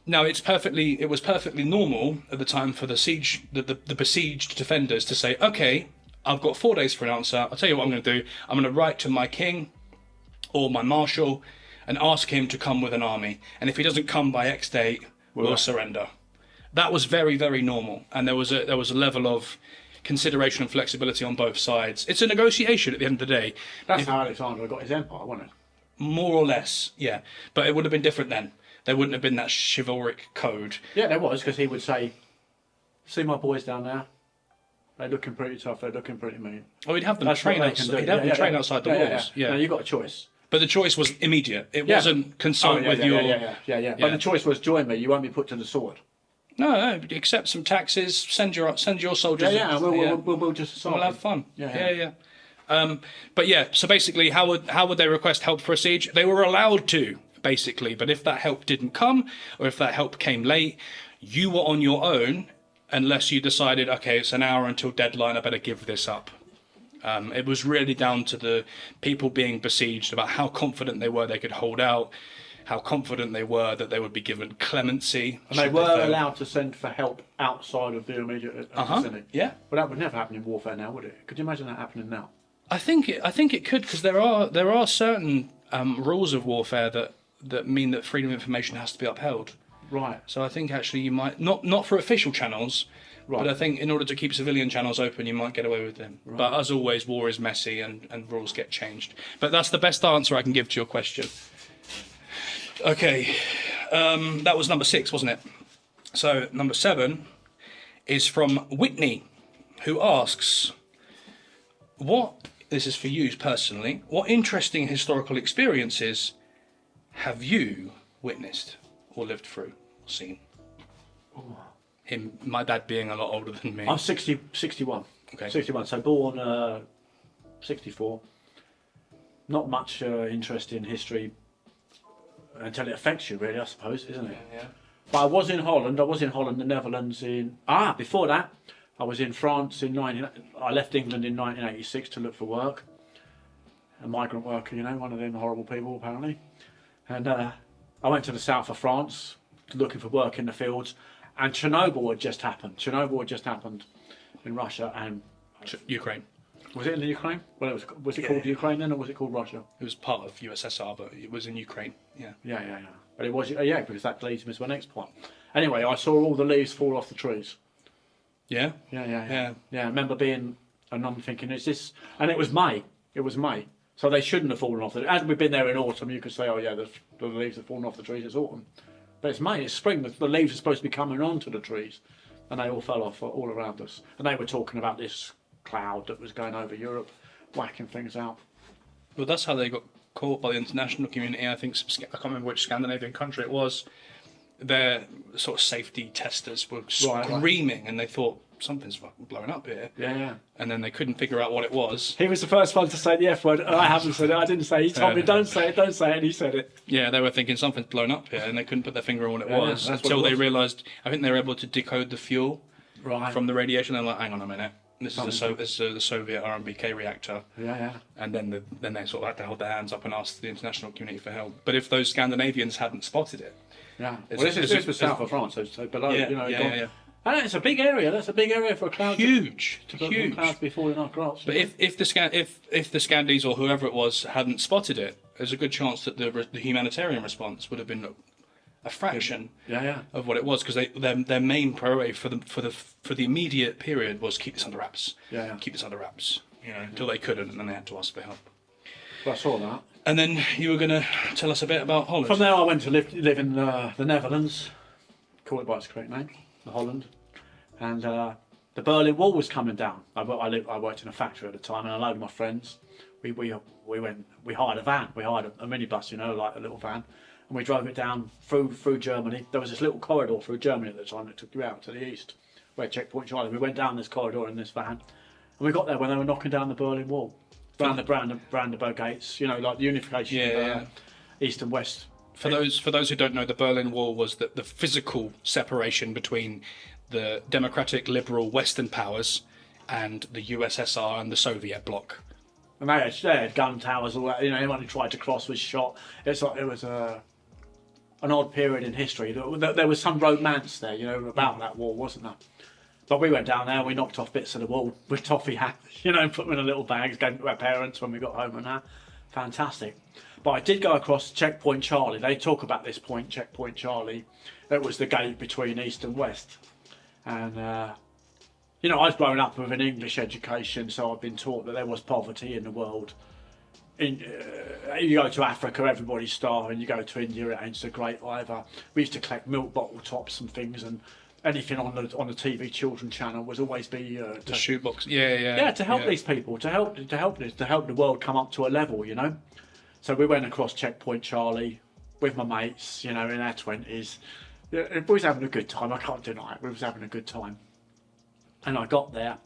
Now, it was perfectly normal at the time for the besieged defenders to say, "Okay, I've got 4 days for an answer. I'll tell you what I'm going to do. I'm going to write to my king or my marshal and ask him to come with an army. And if he doesn't come by X date, we'll surrender." That was very, very normal, and there was a level of consideration and flexibility on both sides. It's a negotiation at the end of the day. That's how Alexander got his empire, wasn't it? More or less, yeah. But it would have been different then. There wouldn't have been that chivalric code. Yeah, there was, because he would say, "See my boys down there? They're looking pretty tough. They're looking pretty mean." Oh, he'd have them train outside. He'd have them train outside the walls. Yeah. No, you got a choice. But the choice was immediate. It wasn't consult with your. Yeah. But the choice was, join me. You won't be put to the sword. No, accept some taxes. Send your soldiers. We'll just we'll have fun. Yeah. But yeah, so basically, how would they request help for a siege? They were allowed to, basically. But if that help didn't come, or if that help came late, you were on your own, unless you decided, okay, it's an hour until deadline. I better give this up. It was really down to the people being besieged about how confident they were they could hold out. How confident they were that they would be given clemency. And they were allowed to send for help outside of the immediate vicinity. Yeah. But that would never happen in warfare now, would it? Could you imagine that happening now? I think it could, because there are certain rules of warfare that mean that freedom of information has to be upheld. Right. So I think actually you might not for official channels, but I think in order to keep civilian channels open, you might get away with them. Right. But as always, war is messy and rules get changed. But that's the best answer I can give to your question. Okay, that was number 6, wasn't it? So number 7 is from Whitney, who asks, this is for you personally, what interesting historical experiences have you witnessed or lived through or seen? My dad being a lot older than me. I'm 61. Okay. 61, so born 64. Not much interest in history until it affects you, really, I suppose, isn't it? Yeah. But I was in Holland, the Netherlands before that, I was in France I left England in 1986 to look for work. A migrant worker, one of them horrible people, apparently. And I went to the south of France, looking for work in the fields, and Chernobyl had just happened in Russia and... Ukraine. Was it in the Ukraine? Well, was it called Ukraine then, or was it called Russia? It was part of USSR, but it was in Ukraine. Yeah. Yeah. But it was, because that leads me to my next point. Anyway, I saw all the leaves fall off the trees. Yeah? Yeah. I remember being a nun thinking, is this... And it was May. So they shouldn't have fallen off. Had we been there in autumn, you could say, oh yeah, the leaves have fallen off the trees, it's autumn. But it's May, it's spring. The leaves are supposed to be coming onto the trees. And they all fell off all around us. And they were talking about this cloud that was going over Europe, whacking things out. Well, that's how they got caught by the international community. I think I can't remember which Scandinavian country it was. their sort of safety testers were screaming, and they thought something's fucking blowing up here. Yeah. And then they couldn't figure out what it was. He was the first one to say the F word, and I haven't said it. I didn't say it. He told me, don't say it, and he said it. Yeah, they were thinking something's blown up here, and they couldn't put their finger on what it was until they realised. I think they were able to decode the fuel from the radiation. They're like, hang on a minute, this is the Soviet RMBK reactor. Yeah. And then they sort of had to hold their hands up and ask the international community for help. But if those Scandinavians hadn't spotted it, this was south of France, so below. Yeah. And it's a big area. That's a big area for a cloud. Huge. Clouds be falling off grass. But if the Scandies or whoever it was hadn't spotted it, there's a good chance that the humanitarian response would have been a fraction of what it was, because their main priority for the immediate period was keep this under wraps. Keep this under wraps. Until they couldn't, and then they had to ask for help. Well, I saw that. And then you were going to tell us a bit about Holland. From there, I went to live in the Netherlands. Call it by its correct name. Holland, and the Berlin Wall was coming down. I worked in a factory at the time, and a load of my friends, we hired a van, we hired a minibus, like a little van, and we drove it down through Germany. There was this little corridor through Germany at the time that took you out to the east, where Checkpoint Charlie. We went down this corridor in this van, and we got there when they were knocking down the Berlin Wall, around the Brandenburg gates, like the unification of east and west. For those who don't know, the Berlin Wall was the physical separation between the democratic liberal Western powers and the USSR and the Soviet bloc. And they had gun towers, all that. Anyone who tried to cross was shot. It was an odd period in history. There was some romance there, about that wall, wasn't there? But we went down there, we knocked off bits of the wall with toffee hats, put them in a little bag, gave them to our parents when we got home and that. Fantastic. But I did go across Checkpoint Charlie. They talk about this point, Checkpoint Charlie. It was the gate between East and West. And, I've grown up with an English education, so I've been taught that there was poverty in the world. You go to Africa, everybody's starving. You go to India, it ain't so great either. We used to collect milk bottle tops and things, and anything on the TV children channel was always be the shoebox. To help these people, to help the world come up to a level, So we went across Checkpoint Charlie with my mates, in our 20s. We was having a good time. I can't deny it. We was having a good time. And I got there,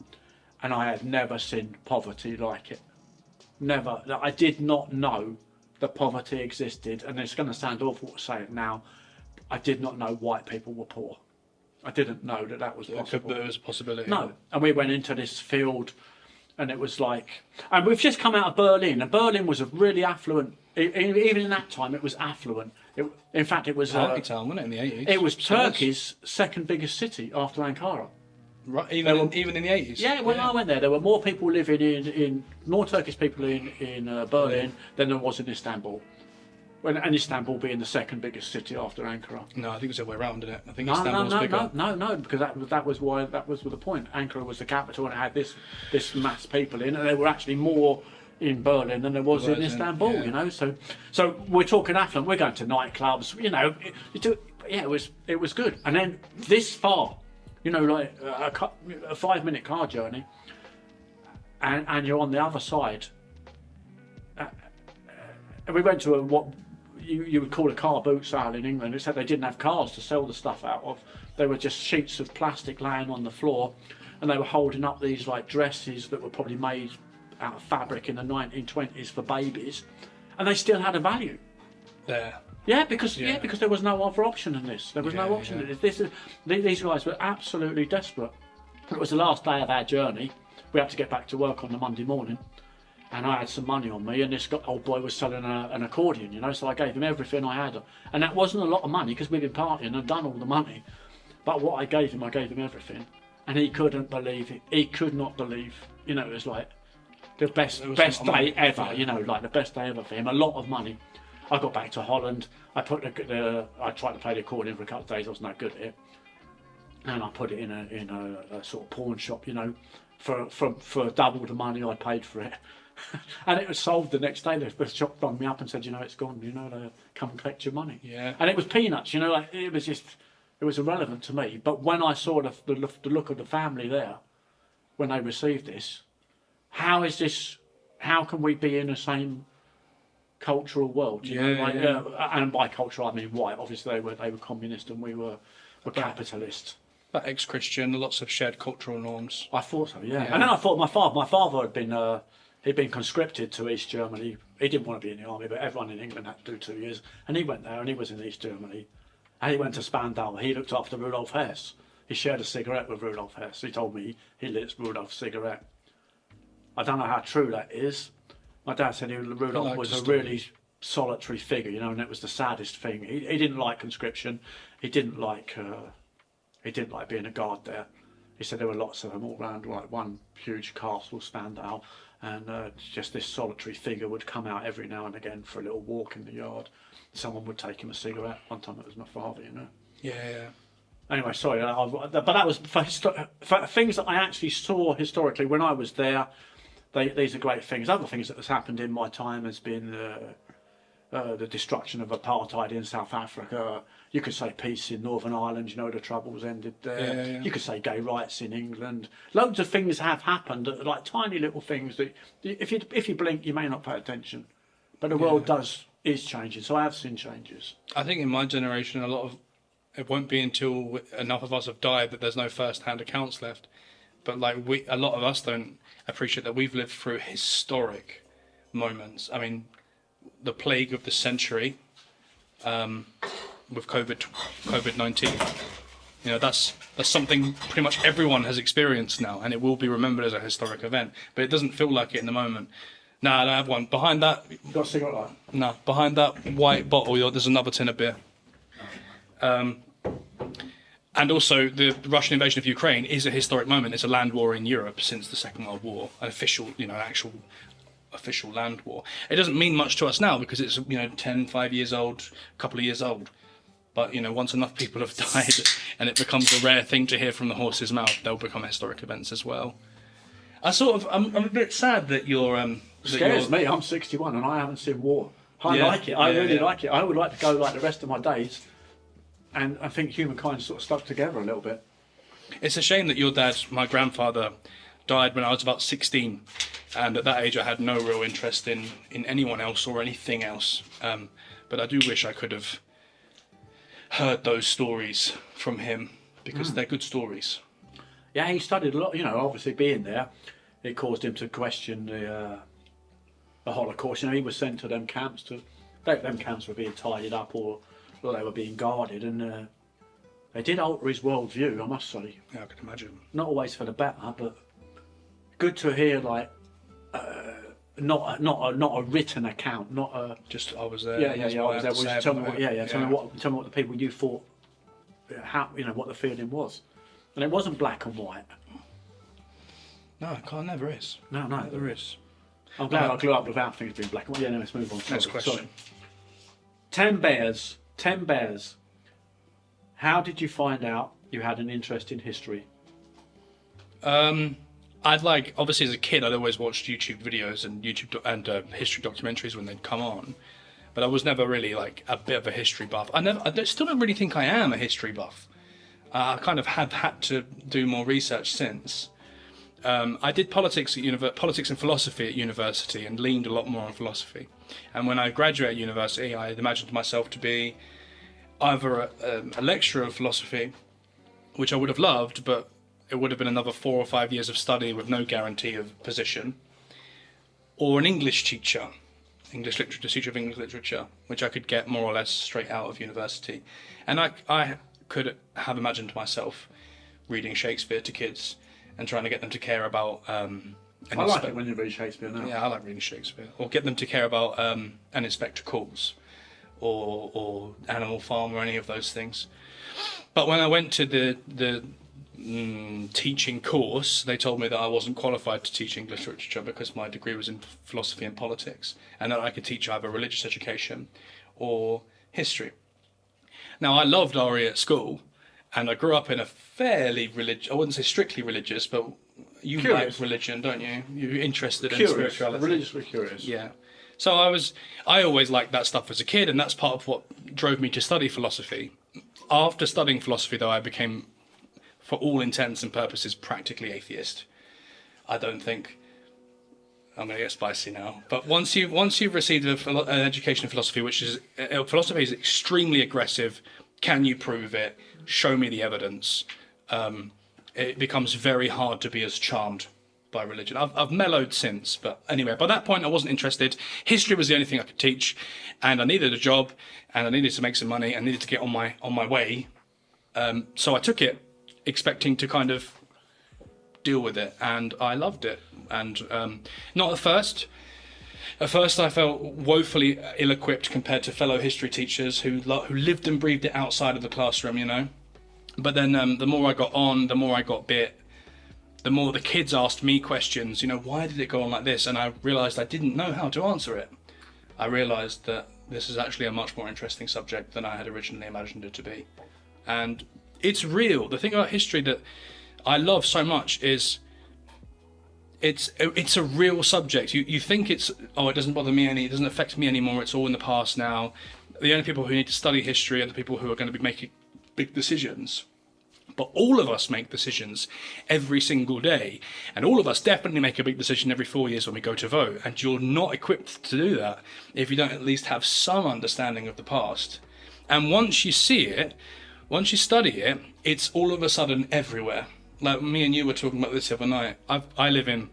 and I had never seen poverty like it. Never. I did not know that poverty existed, and it's going to sound awful to say it now. I did not know white people were poor. I didn't know that was possible. There was a possibility. No. And we went into this field, and it was like... And we've just come out of Berlin, and Berlin was a really affluent... Even in that time, it was affluent. In fact, it was... Party town, wasn't it, in the 80s? It was Turkey's second biggest city after Ankara. Right, even in the 80s? Yeah, when I went there were more people living in more Turkish people in Berlin than there was in Istanbul. And Istanbul being the second biggest city after Ankara. No, I think it was the other way around, didn't it? I think Istanbul was bigger. No, because that was the point. Ankara was the capital, and it had this mass people in, and there were actually more in Berlin than there was in Istanbul. So we're talking affluent. We're going to nightclubs. It was good. And then this far, like a 5-minute car journey, and you're on the other side. And we went to what you would call a car boot sale in England, except they didn't have cars to sell the stuff out of. They were just sheets of plastic laying on the floor, and they were holding up these like dresses that were probably made out of fabric in the 1920s for babies, and they still had a value. There. Yeah, because there was no other option in this. There was no option in this. These guys were absolutely desperate. It was the last day of our journey. We had to get back to work on the Monday morning. And I had some money on me, and this old boy was selling an accordion, so I gave him everything I had. And that wasn't a lot of money, because we'd been partying and done all the money. But what I gave him everything. And he couldn't believe it. He could not believe, it was like the best day ever, like the best day ever for him. A lot of money. I got back to Holland. I tried to play the accordion for a couple of days. I was no good at it. And I put it in a sort of pawn shop, for double the money I paid for it. And it was sold the next day. The shop rang me up and said, it's gone, come and collect your money. Yeah. And it was peanuts, it was irrelevant to me. But when I saw the look of the family there, when they received this, how can we be in the same cultural world. You know, like, and by cultural I mean white. Obviously they were communist and we were capitalist. But ex-Christian, lots of shared cultural norms. I thought so, yeah. And then I thought my father had been he'd been conscripted to East Germany. He didn't want to be in the army, but everyone in England had to do 2 years. And he went there and he was in East Germany. And he went to Spandau. He looked after Rudolf Hess. He shared a cigarette with Rudolf Hess. He told me he lit Rudolph's cigarette. I don't know how true that is. My dad said Rudolph was a really solitary figure, you know, and it was the saddest thing. He didn't like conscription. He didn't like being a guard there. He said there were lots of them all around, like one huge castle, Spandau, and just this solitary figure would come out every now and again for a little walk in the yard. Someone would take him a cigarette. One time it was my father, you know. Yeah. Anyway, sorry, but that was for things that I actually saw historically when I was there. These are great things. Other things that has happened in my time has been the destruction of apartheid in South Africa. You could say peace in Northern Ireland, you know, the troubles ended there. Yeah. You could say gay rights in England. Loads of things have happened, like tiny little things that if you blink, you may not pay attention. But the world is changing, so I have seen changes. I think in my generation, it won't be until enough of us have died that there's no first-hand accounts left. But like a lot of us don't appreciate that we've lived through historic moments. I mean, the plague of the century, with COVID-19. You know, that's something pretty much everyone has experienced now, and it will be remembered as a historic event. But it doesn't feel like it in the moment. No, I don't have one. Behind that... You got a cigarette lighter? No, behind that white bottle, there's another tin of beer. And also, the Russian invasion of Ukraine is a historic moment. It's a land war in Europe since the Second World War, an official, actual official land war. It doesn't mean much to us now because it's 5 years old, a couple of years old. But once enough people have died and it becomes a rare thing to hear from the horse's mouth, they'll become historic events as well. I'm a bit sad that you're. Scares me. I'm 61 and I haven't seen war. I like it. I really like it. I would like to go like the rest of my days. And I think humankind sort of stuck together a little bit. It's a shame that your dad, my grandfather, died when I was about 16. And at that age I had no real interest in anyone else or anything else. But I do wish I could have heard those stories from him because they're good stories. Yeah, he studied a lot. Obviously being there, it caused him to question the Holocaust. He was sent to them camps. Them camps were being tidied up or they were being guarded, and they did alter his worldview, I must say. Yeah, I can imagine. Not always for the better, but good to hear, like, not a written account, not a... Just, I was there. Yeah, I was there. Tell me what the people you thought, what the feeling was. And it wasn't black and white. No, it never is. No. Never is. I'm glad I grew up without things being black and white. Yeah, no, let's move on. Next question. Sorry. 10 bears. How did you find out you had an interest in history? Obviously as a kid I'd always watched YouTube videos and history documentaries when they'd come on, but I was never really like a bit of a history buff. I still don't really think I am a history buff. I kind of have had to do more research since. I did politics and philosophy at university and leaned a lot more on philosophy. And when I graduated university, I imagined myself to be either a lecturer of philosophy, which I would have loved, but it would have been another 4 or 5 years of study with no guarantee of position, or an English teacher, teacher of English literature, which I could get more or less straight out of university. And I could have imagined myself reading Shakespeare to kids and trying to get them to care about... I like it when you read Shakespeare now. Yeah, I like reading Shakespeare. Or get them to care about an Inspector Calls or Animal Farm or any of those things. But when I went to the teaching course, they told me that I wasn't qualified to teach English literature because my degree was in philosophy and politics, and that I could teach either religious education or history. Now, I loved RE at school, and I grew up in a fairly religious, I wouldn't say strictly religious, but you like religion, don't you? You're interested in spirituality. Religiously curious. Yeah. So I always liked that stuff as a kid, and that's part of what drove me to study philosophy. After studying philosophy, though, I became, for all intents and purposes, practically atheist. I don't think I'm going to get spicy now. But once you've received an education in philosophy, which is philosophy is extremely aggressive. Can you prove it? Show me the evidence. It becomes very hard to be as charmed by religion. I've mellowed since, but anyway, by that point I wasn't interested. History was the only thing I could teach, and I needed a job, and I needed to make some money, and needed to get on my way. So I took it, expecting to kind of deal with it, and I loved it. And not at first. At first, I felt woefully ill-equipped compared to fellow history teachers who lived and breathed it outside of the classroom, you know. But then the more I got on, the more I got bit, the more the kids asked me questions, you know, why did it go on like this? And I realised I didn't know how to answer it. I realised that this is actually a much more interesting subject than I had originally imagined it to be. And it's real. The thing about history that I love so much is it's a real subject. You think it doesn't bother me it doesn't affect me anymore, it's all in the past now. The only people who need to study history are the people who are going to be making big decisions. But all of us make decisions every single day, and all of us definitely make a big decision every 4 years when we go to vote, and you're not equipped to do that if you don't at least have some understanding of the past. And once you see it, once you study it, it's all of a sudden everywhere. Like me and you were talking about this the other night. I live in,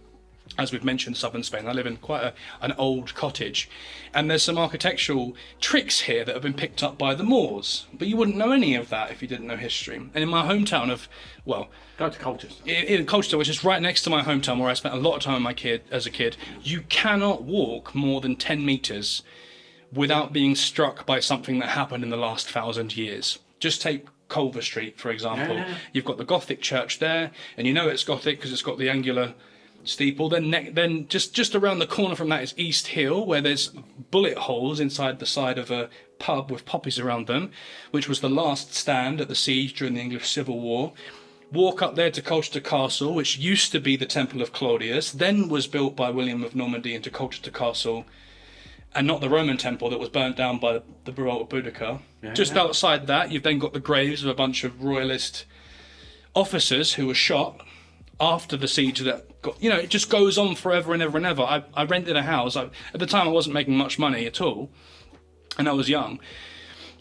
as we've mentioned, southern Spain. I live in quite an old cottage, and there's some architectural tricks here that have been picked up by the Moors. But you wouldn't know any of that if you didn't know history. And in my hometown of, go to Colchester. In Colchester, which is right next to my hometown, where I spent a lot of time as a kid, you cannot walk more than 10 metres without being struck by something that happened in the last 1,000 years. Just take Culver Street, for example. Yeah. You've got the Gothic church there, and you know it's Gothic because it's got the angular steeple. Then just around the corner from that is East Hill, where there's bullet holes inside the side of a pub with poppies around them, which was the last stand at the siege during the English Civil War. Walk up there to Colchester Castle, which used to be the Temple of Claudius, then was built by William of Normandy into Colchester Castle, and not the Roman temple that was burnt down by the revolt of Boudicca. Yeah. Just outside that, you've then got the graves of a bunch of royalist officers who were shot after the siege that got, it just goes on forever and ever and ever. I rented a house. At the time, I wasn't making much money at all, and I was young.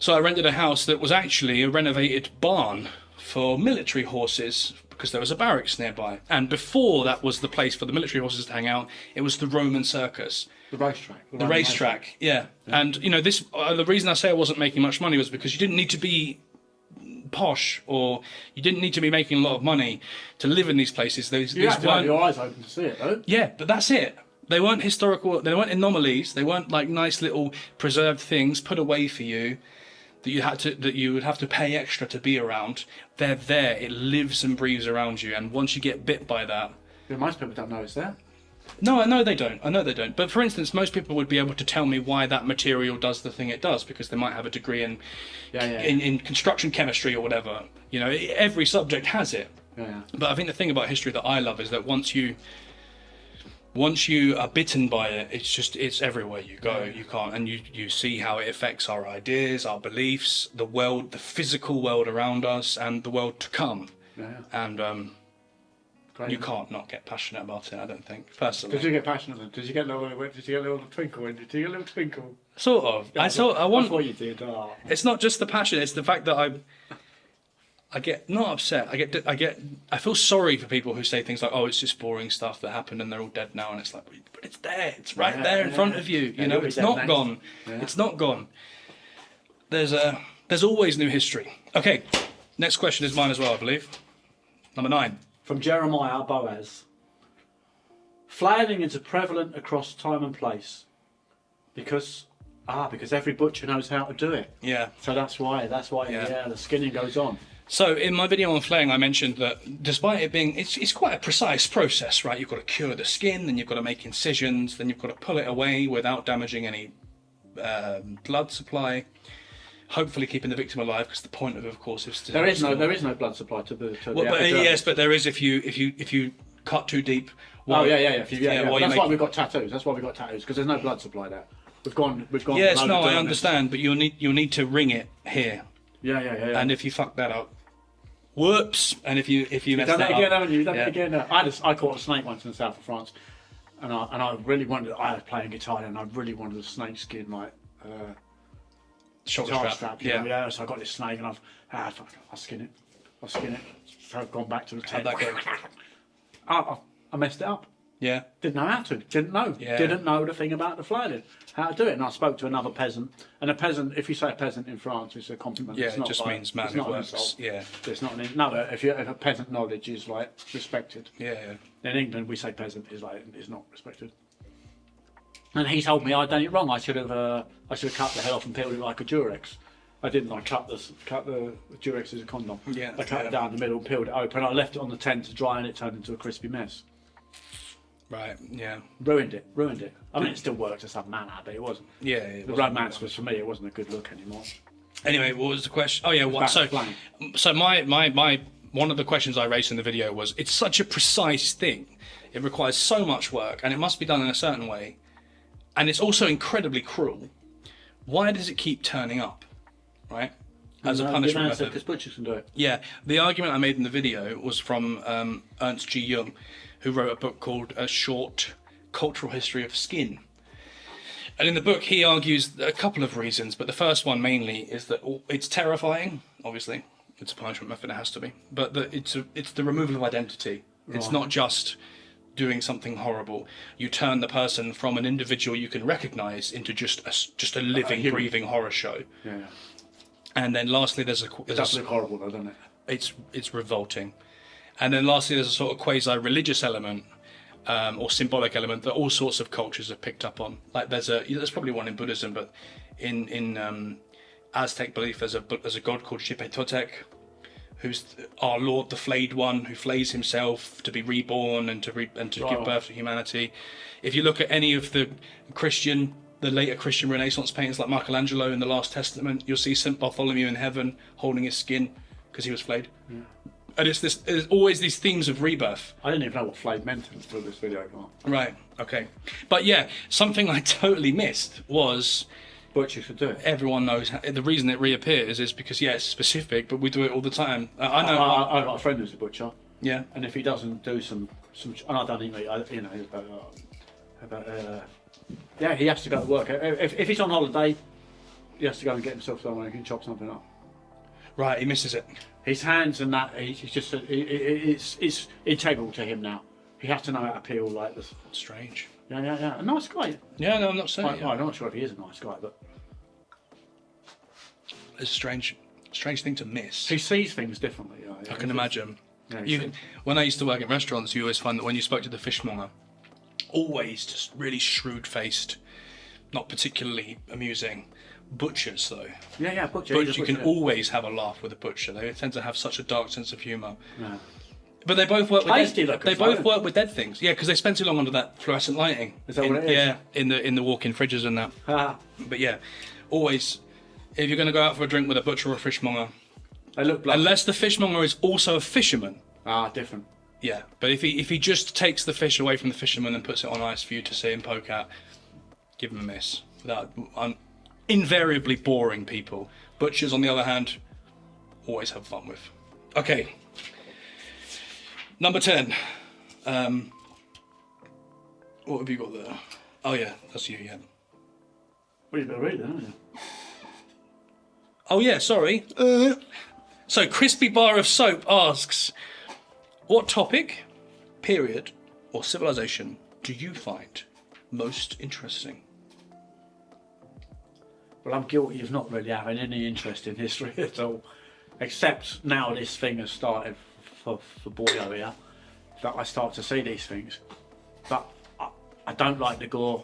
So I rented a house that was actually a renovated barn for military horses, because there was a barracks nearby. And before that was the place for the military horses to hang out, it was the Roman circus. The racetrack. The racetrack, yeah. And, the reason I say I wasn't making much money was because you didn't need to be posh, or you didn't need to be making a lot of money to live in these places. You have to have your eyes open to see it, though. Yeah, but that's it. They weren't historical, they weren't anomalies, they weren't like nice little preserved things put away for you that you would have to pay extra to be around. They're there, it lives and breathes around you, and once you get bit by that... Yeah, most people don't notice that. No, I know they don't. But for instance, most people would be able to tell me why that material does the thing it does, because they might have a degree in construction chemistry or whatever. Every subject has it. Yeah. But I think the thing about history that I love is that once you are bitten by it, it's everywhere you go. You can't, and you see how it affects our ideas, our beliefs, the world, the physical world around us, and the world to come. Yeah. And you can't not get passionate about it, I don't think, personally. Did you get passionate? Did you get a little twinkle? Did you get a little twinkle? Sort of. Yeah, I thought you did. Oh. It's not just the passion; it's the fact that I get not upset. I feel sorry for people who say things like, "Oh, it's just boring stuff that happened and they're all dead now," and it's like, but it's there. It's right there in front of you. It's not gone. Yeah. It's not gone. There's always new history. Okay, next question is mine as well, I believe. Number 9. From Jeremiah Boaz. Flailing is prevalent across time and place because every butcher knows how to do it. Yeah. So that's why the skinning goes on. So in my video on flaying, I mentioned that despite it being, it's quite a precise process, right? You've got to cure the skin, then you've got to make incisions, then you've got to pull it away without damaging any blood supply. Hopefully keeping the victim alive, because the point of course, is to... There is no blood supply to the yes, but there is if you cut too deep. That's why we've got tattoos. That's why we've got tattoos, because there's no blood supply there. We've gone. Yes, no, I understand, but you'll need to ring it here. Yeah. And if you fuck that up, whoops! And if you mess that up, again, haven't you? You've done it again. I caught a snake once in the south of France, and I really wanted. I was playing guitar and I really wanted a snake skin Shoulder guitar strap. yeah. So I got this snake and fuck, I'll skin it. So I've gone back to the tent. How'd that go? I messed it up. Yeah. Didn't know how to. Didn't know. Yeah. Didn't know the thing about the flading. How to do it. And I spoke to another peasant. And a peasant, if you say a peasant in France, it's a compliment. Yeah, it's not it just means man it's who not an works. insult. Yeah. It's not if a peasant knowledge is like respected. Yeah. In England, we say peasant is not respected. And he told me I'd done it wrong. I should have cut the head off and peeled it like a Durex. I didn't. I cut the Durex as a condom. Yeah. I cut it down the middle, peeled it open. I left it on the tent to dry, and it turned into a crispy mess. Right. Yeah. Ruined it. I mean, it still worked to some manner, but it wasn't. Yeah. The romance was, for me, it wasn't a good look anymore. Anyway, what was the question? Oh yeah. What? So my one of the questions I raised in the video was, it's such a precise thing. It requires so much work, and it must be done in a certain way, and it's also incredibly cruel. Why does it keep turning up? Right? As a punishment method. Because butchers can do it. Yeah. The argument I made in the video was from Ernst G. Jung, who wrote a book called A Short Cultural History of Skin. And in the book, he argues a couple of reasons, but the first one mainly is that it's terrifying. Obviously, it's a punishment method; it has to be. But it's the removal of identity. Right. It's not just doing something horrible. You turn the person from an individual you can recognise into just a living, breathing horror show. Yeah. And then lastly, it does look horrible, though, doesn't it? It's revolting. And then lastly, there's a sort of quasi-religious element. Or symbolic element that all sorts of cultures have picked up on. Like there's probably one in Buddhism, but in Aztec belief there's a god called Xipe-Totec, who's our Lord, the flayed one, who flays himself to be reborn and to give birth to humanity. If you look at any of the later Christian Renaissance paintings like Michelangelo in the Last Testament, you'll see St. Bartholomew in heaven holding his skin because he was flayed. Yeah. And there's always these themes of rebirth. I didn't even know what flayed meant until this video. Right, okay. But yeah, something I totally missed was... Butchers could do it. Everyone knows the reason it reappears is because, yeah, it's specific, but we do it all the time. I've got a friend who's a butcher. Yeah. And if he doesn't do some and I don't even, yeah, he has to go to work. If he's on holiday, he has to go and get himself somewhere and he can chop something up. Right, he misses it. His hands and that, it's integral to him now. He has to know how to peel like this. Strange. Yeah. A nice guy. Yeah, no, I'm not saying. I'm not sure if he is a nice guy, but it's a strange thing to miss. He sees things differently. I can imagine. Yeah, when I used to work in restaurants, you always find that when you spoke to the fishmonger, always just really shrewd-faced, not particularly amusing. Butchers, though. Yeah, butcher. But you can always have a laugh with a butcher. They tend to have such a dark sense of humour. Yeah. But they both work with work with dead things. Yeah, because they spend too long under that fluorescent lighting. Is that what it is? Yeah, in the walk-in fridges and that. But yeah, always, if you're going to go out for a drink with a butcher or a fishmonger, they look black. Unless the fishmonger is also a fisherman. Different. Yeah, but if he just takes the fish away from the fisherman and puts it on ice for you to see and poke at, give him a miss. Invariably boring people. Butchers, on the other hand, always have fun with. Okay. Number 10. What have you got there? Oh yeah, that's you, yeah. Well, you've got to read it, haven't you? Oh yeah, sorry. So Crispy Bar of Soap asks, what topic, period, or civilization do you find most interesting? Well, I'm guilty of not really having any interest in history at all, except now this thing has started for Boyo here, that I start to see these things. But I don't like the gore,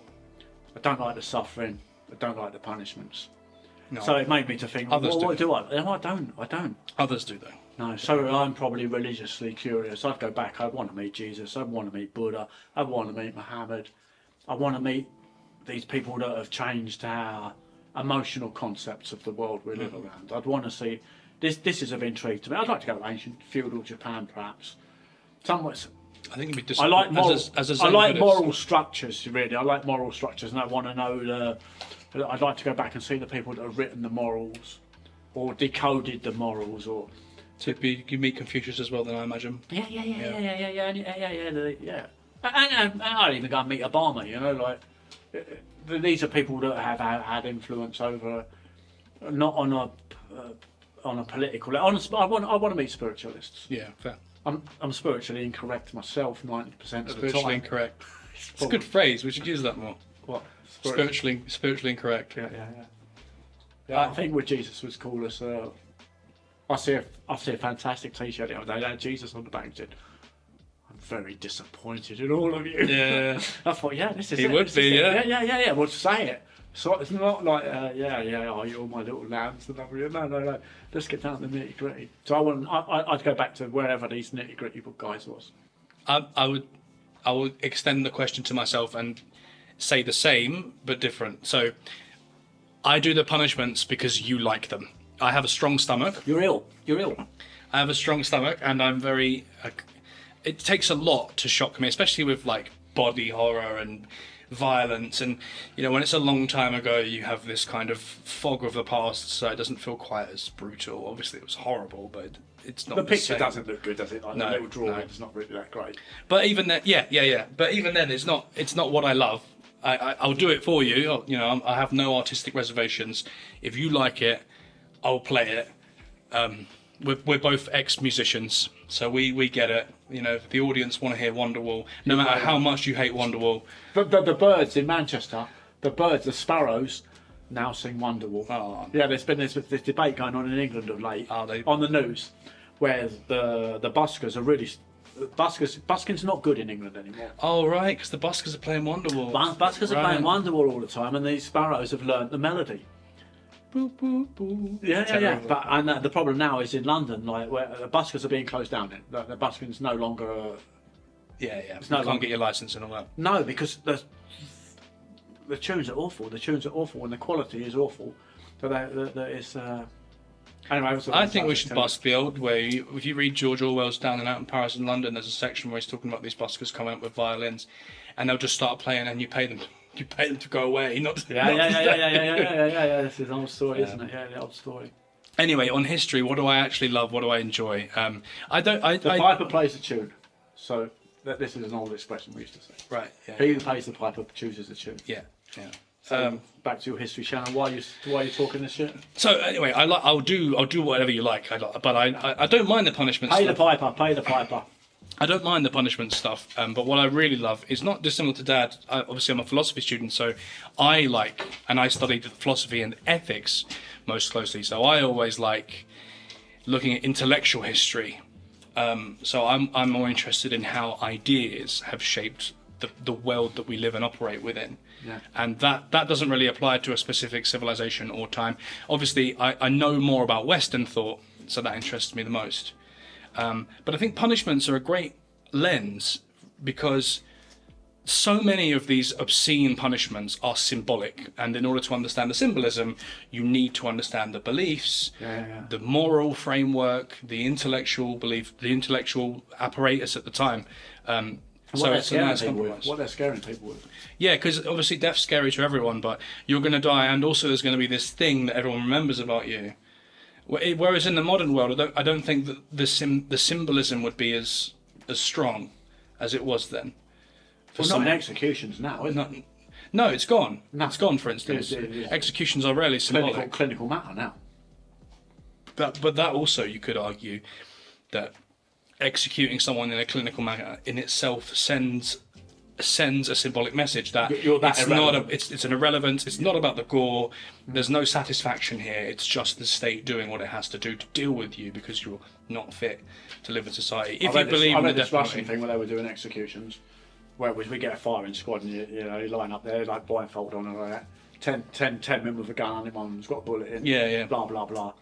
I don't like the suffering, I don't like the punishments. No. So it made me to think, what do I? No, I don't. Others do, though. No, so I'm probably religiously curious. I'd go back, I'd want to meet Jesus, I'd want to meet Buddha, I'd want to meet Muhammad, I want to meet these people that have changed our emotional concepts of the world we live around. I'd want to see this is of intrigue to me. I'd like to go to ancient feudal Japan, perhaps. Somewhere. I think it'd be I like moral structures, really. I like moral structures, and I want to know I'd like to go back and see the people that have written the morals or decoded the morals, or you meet Confucius as well, then I imagine. Yeah. And I'd even go and meet Obama, you know, like, these are people that have had influence over, not on a political level. I want to meet spiritualists. Yeah, fair. I'm spiritually incorrect myself 90% of the time. Spiritually incorrect. It's a good phrase. We should use that more. What? Spiritually incorrect. Yeah, I think what Jesus was call us. I see a fantastic T-shirt the other day. That had Jesus on the back. Said, "I'm very disappointed in all of you." Yeah. I thought, yeah, this is He it. would this be, is yeah. It. Yeah. Well, say it. So it's not like, are you all my little lambs? No. Let's get down to the nitty gritty. So I'd go back to wherever these nitty gritty guys was. I would extend the question to myself and say the same but different. So I do the punishments because you like them. I have a strong stomach. You're ill. I have a strong stomach, and I'm very. It takes a lot to shock me, especially with like body horror and violence, and when it's a long time ago, you have this kind of fog of the past, so it doesn't feel quite as brutal. Obviously, it was horrible, but it's not. The picture same. doesn't look good, does it? Like No, the little drawing no. is not really that great. But even then, yeah. But even then, it's not what I love. I'll do it for you. I have no artistic reservations. If you like it, I'll play it. We're both ex-musicians, so we get it. If the audience want to hear Wonderwall, no matter how much you hate Wonderwall. But the birds in Manchester, the sparrows, now sing Wonderwall. Oh. Yeah, there's this debate going on in England of late on the news, where the buskers are really. Busking's not good in England anymore. Oh right, because the buskers are playing Wonderwall. Buskers are playing Wonderwall all the time, and these sparrows have learnt the melody. Boo, boo, boo. Yeah. But the problem now is in London, like where the buskers are being closed down. The busking's no longer. Yeah. no You can't longer- get your license and all that. No, because the tunes are awful. The tunes are awful, and the quality is awful. So that is. Anyway, I think we should busk the old way. If you read George Orwell's Down and Out in Paris and London, there's a section where he's talking about these buskers coming up with violins, and they'll just start playing, and you pay them to go away. Yeah. This is an old story, isn't it? Yeah, the old story. Anyway, on history, what do I actually love? What do I enjoy? The piper plays the tune. So this is an old expression we used to say. Right. Yeah. He who plays the piper chooses the tune. Yeah. So back to your history, Shannon. Why are you talking this shit? So anyway, I'll do whatever you like. But I don't mind the punishment. Pay stuff. the piper. I don't mind the punishment stuff, but what I really love is not dissimilar to Dad. Obviously, I'm a philosophy student, so I studied philosophy and ethics most closely. So I always like looking at intellectual history. So I'm more interested in how ideas have shaped the world that we live and operate within. Yeah. And that doesn't really apply to a specific civilization or time. Obviously, I know more about Western thought, so that interests me the most. But I think punishments are a great lens because so many of these obscene punishments are symbolic, and in order to understand the symbolism, you need to understand the beliefs, the moral framework, the intellectual belief, the intellectual apparatus at the time. So it's a nice compromise. What they're scaring people with. Yeah, because obviously death's scary to everyone, but you're going to die, and also there's going to be this thing that everyone remembers about you. Whereas in the modern world, I don't think that the symbolism would be as strong as it was then. Not in executions now, isn't it? No, it's gone. No. It's gone, for instance. Executions are rarely symbolic. Clinical matter now. But that also, you could argue that executing someone in a clinical manner in itself sends a symbolic message that it's an irrelevance. It's not about the gore. There's no satisfaction here. It's just the state doing what it has to do to deal with you because you're not fit to live in society. If you believe in the death Russian penalty, thing where they were doing executions, where we get a firing squad and you line up there like blindfold on and all that. 10 men with a gun on him, one's got a bullet in. Yeah. Blah blah blah.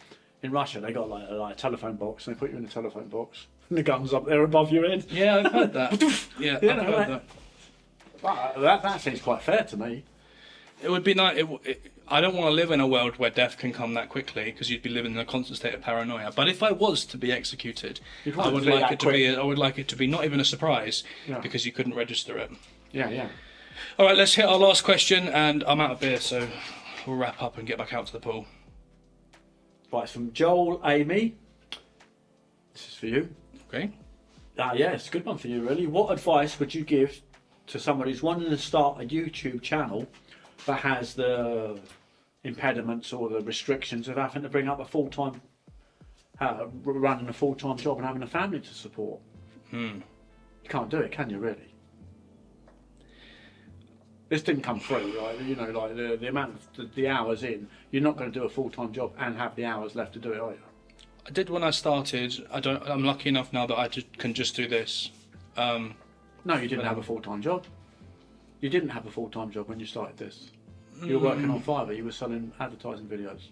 In Russia, they got like a telephone box, and they put you in a telephone box, and the gun's up there above your head. Yeah, I've heard that. I've heard that. That seems quite fair to me. It would be nice. I don't want to live in a world where death can come that quickly because you'd be living in a constant state of paranoia. But if I was to be executed, I would like it to be not even a surprise because you couldn't register it. Yeah. All right, let's hit our last question, and I'm out of beer, so we'll wrap up and get back out to the pool. Right, it's from Joel Amy. This is for you. Okay. Yeah, it's a good one for you, really. What advice would you give to somebody who's wanting to start a YouTube channel that has the impediments or the restrictions of having to bring up a full-time, running a full-time job and having a family to support. You can't do it, can you, really? This didn't come free, right? You know, like the amount of the hours in, you're not going to do a full-time job and have the hours left to do it, are you? I did when I started. I'm lucky enough now that I can just do this. No, you didn't have a full-time job. You didn't have a full-time job when you started this. You were working on Fiverr. You were selling advertising videos.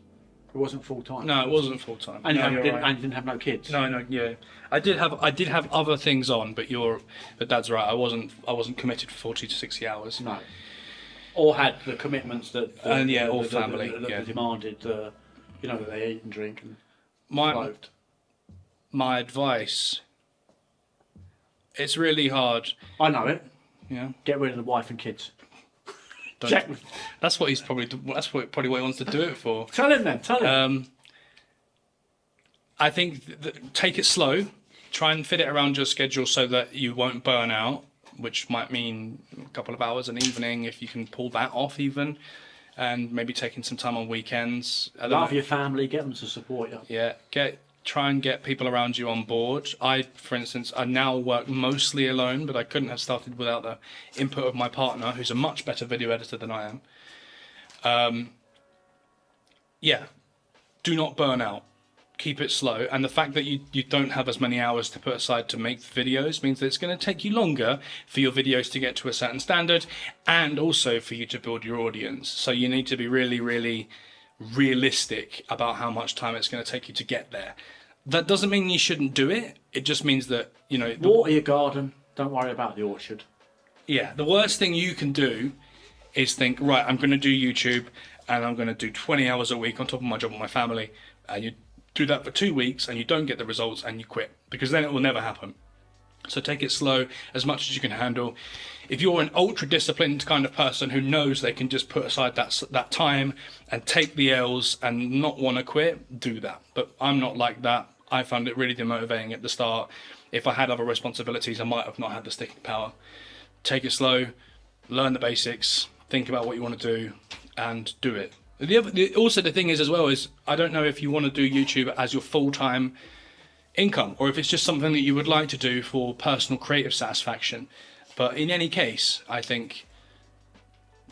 It wasn't full-time. No, it wasn't full-time. And, no, you didn't have no kids. No, yeah. I did have other things on, but Dad's right. I wasn't committed for 40 to 60 hours. No. Or had the commitments that or family that demanded, you know, that they eat and drink and clothed. My advice. It's really hard. I know it. Yeah. Get rid of the wife and kids. That's what he's probably. That's probably what he wants to do it for. Tell him then. Tell him. I think take it slow. Try and fit it around your schedule so that you won't burn out, which might mean a couple of hours an evening if you can pull that off even, and maybe taking some time on weekends. Love your family. Get them to support you. Yeah. Try and get people around you on board. For instance, I now work mostly alone, but I couldn't have started without the input of my partner, who's a much better video editor than I am. Do not burn out. Keep it slow. And the fact that you don't have as many hours to put aside to make videos means that it's going to take you longer for your videos to get to a certain standard, and also for you to build your audience. So you need to be really, really realistic about how much time it's going to take you to get there. That doesn't mean you shouldn't do it. It just means that, you know... Water your garden. Don't worry about the orchard. Yeah, the worst thing you can do is think, right, I'm going to do YouTube and I'm going to do 20 hours a week on top of my job with my family. And you do that for 2 weeks and you don't get the results and you quit, because then it will never happen. So take it slow, as much as you can handle. If you're an ultra-disciplined kind of person who knows they can just put aside that time and take the L's and not want to quit, do that. But I'm not like that. I found it really demotivating at the start. If I had other responsibilities, I might have not had the sticking power. Take it slow, learn the basics, think about what you want to do, and do it. Also, the thing is as well is, I don't know if you want to do YouTube as your full-time income, or if it's just something that you would like to do for personal creative satisfaction. But in any case, I think,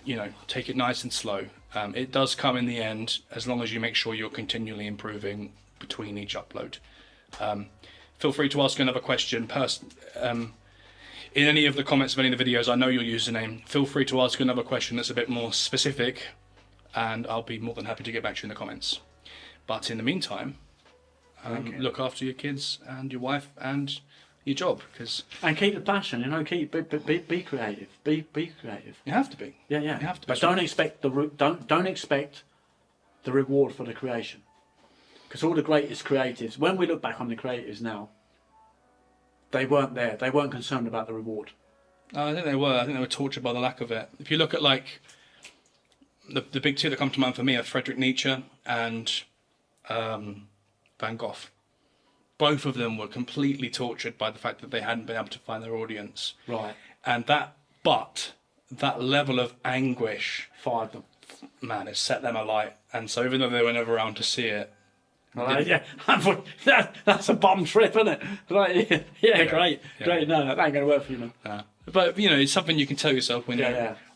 you know, take it nice and slow. It does come in the end, as long as you make sure you're continually improving between each upload. Feel free to ask another question in any of the comments of any of the videos. I know your username. Feel free to ask another question that's a bit more specific, and I'll be more than happy to get back to you in the comments. But in the meantime, look after your kids and your wife and your job, and keep the passion. You know, be creative. Be creative. You have to be. Yeah. You have to be. But don't expect don't expect the reward for the creation, because all the greatest creatives, when we look back on the creatives now, they weren't there. They weren't concerned about the reward. I think they were. I think they were tortured by the lack of it. If you look at like the big two that come to mind for me are Friedrich Nietzsche and Van Gogh. Both of them were completely tortured by the fact that they hadn't been able to find their audience. Right. And that level of anguish fired them. Man, it set them alight. And so even though they were never around to see it, that's a bomb trip, isn't it? Right? Great. No, that ain't gonna work for you, man. But you know, it's something you can tell yourself when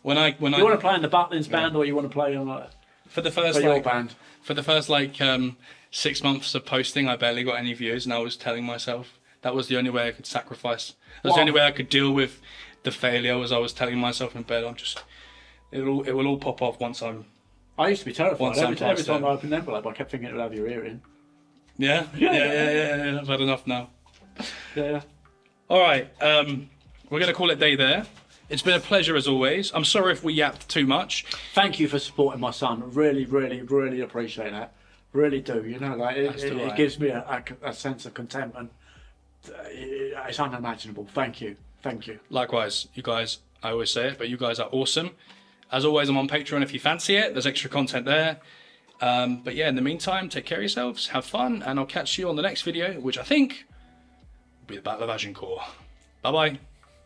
when I want to play in the Butlins band, or you want to play on for the first your band. For the first 6 months of posting, I barely got any views, and I was telling myself that was the only way I could sacrifice. That was the only way I could deal with the failure. Was I was telling myself in bed, it will all pop off once I'm. I used to be terrified. Every time I opened an envelope, I kept thinking it would have your ear in. Yeah. I've had enough now. Yeah. All right. We're going to call it a day there. It's been a pleasure as always. I'm sorry if we yapped too much. Thank you for supporting my son. Really, really, really appreciate that. Really do. You know, like it gives me a sense of contentment. It's unimaginable. Thank you. Likewise, you guys. I always say it, but you guys are awesome. As always, I'm on Patreon if you fancy it. There's extra content there. But yeah, in the meantime, take care of yourselves, have fun, and I'll catch you on the next video, which I think will be the Battle of Agincourt. Bye bye.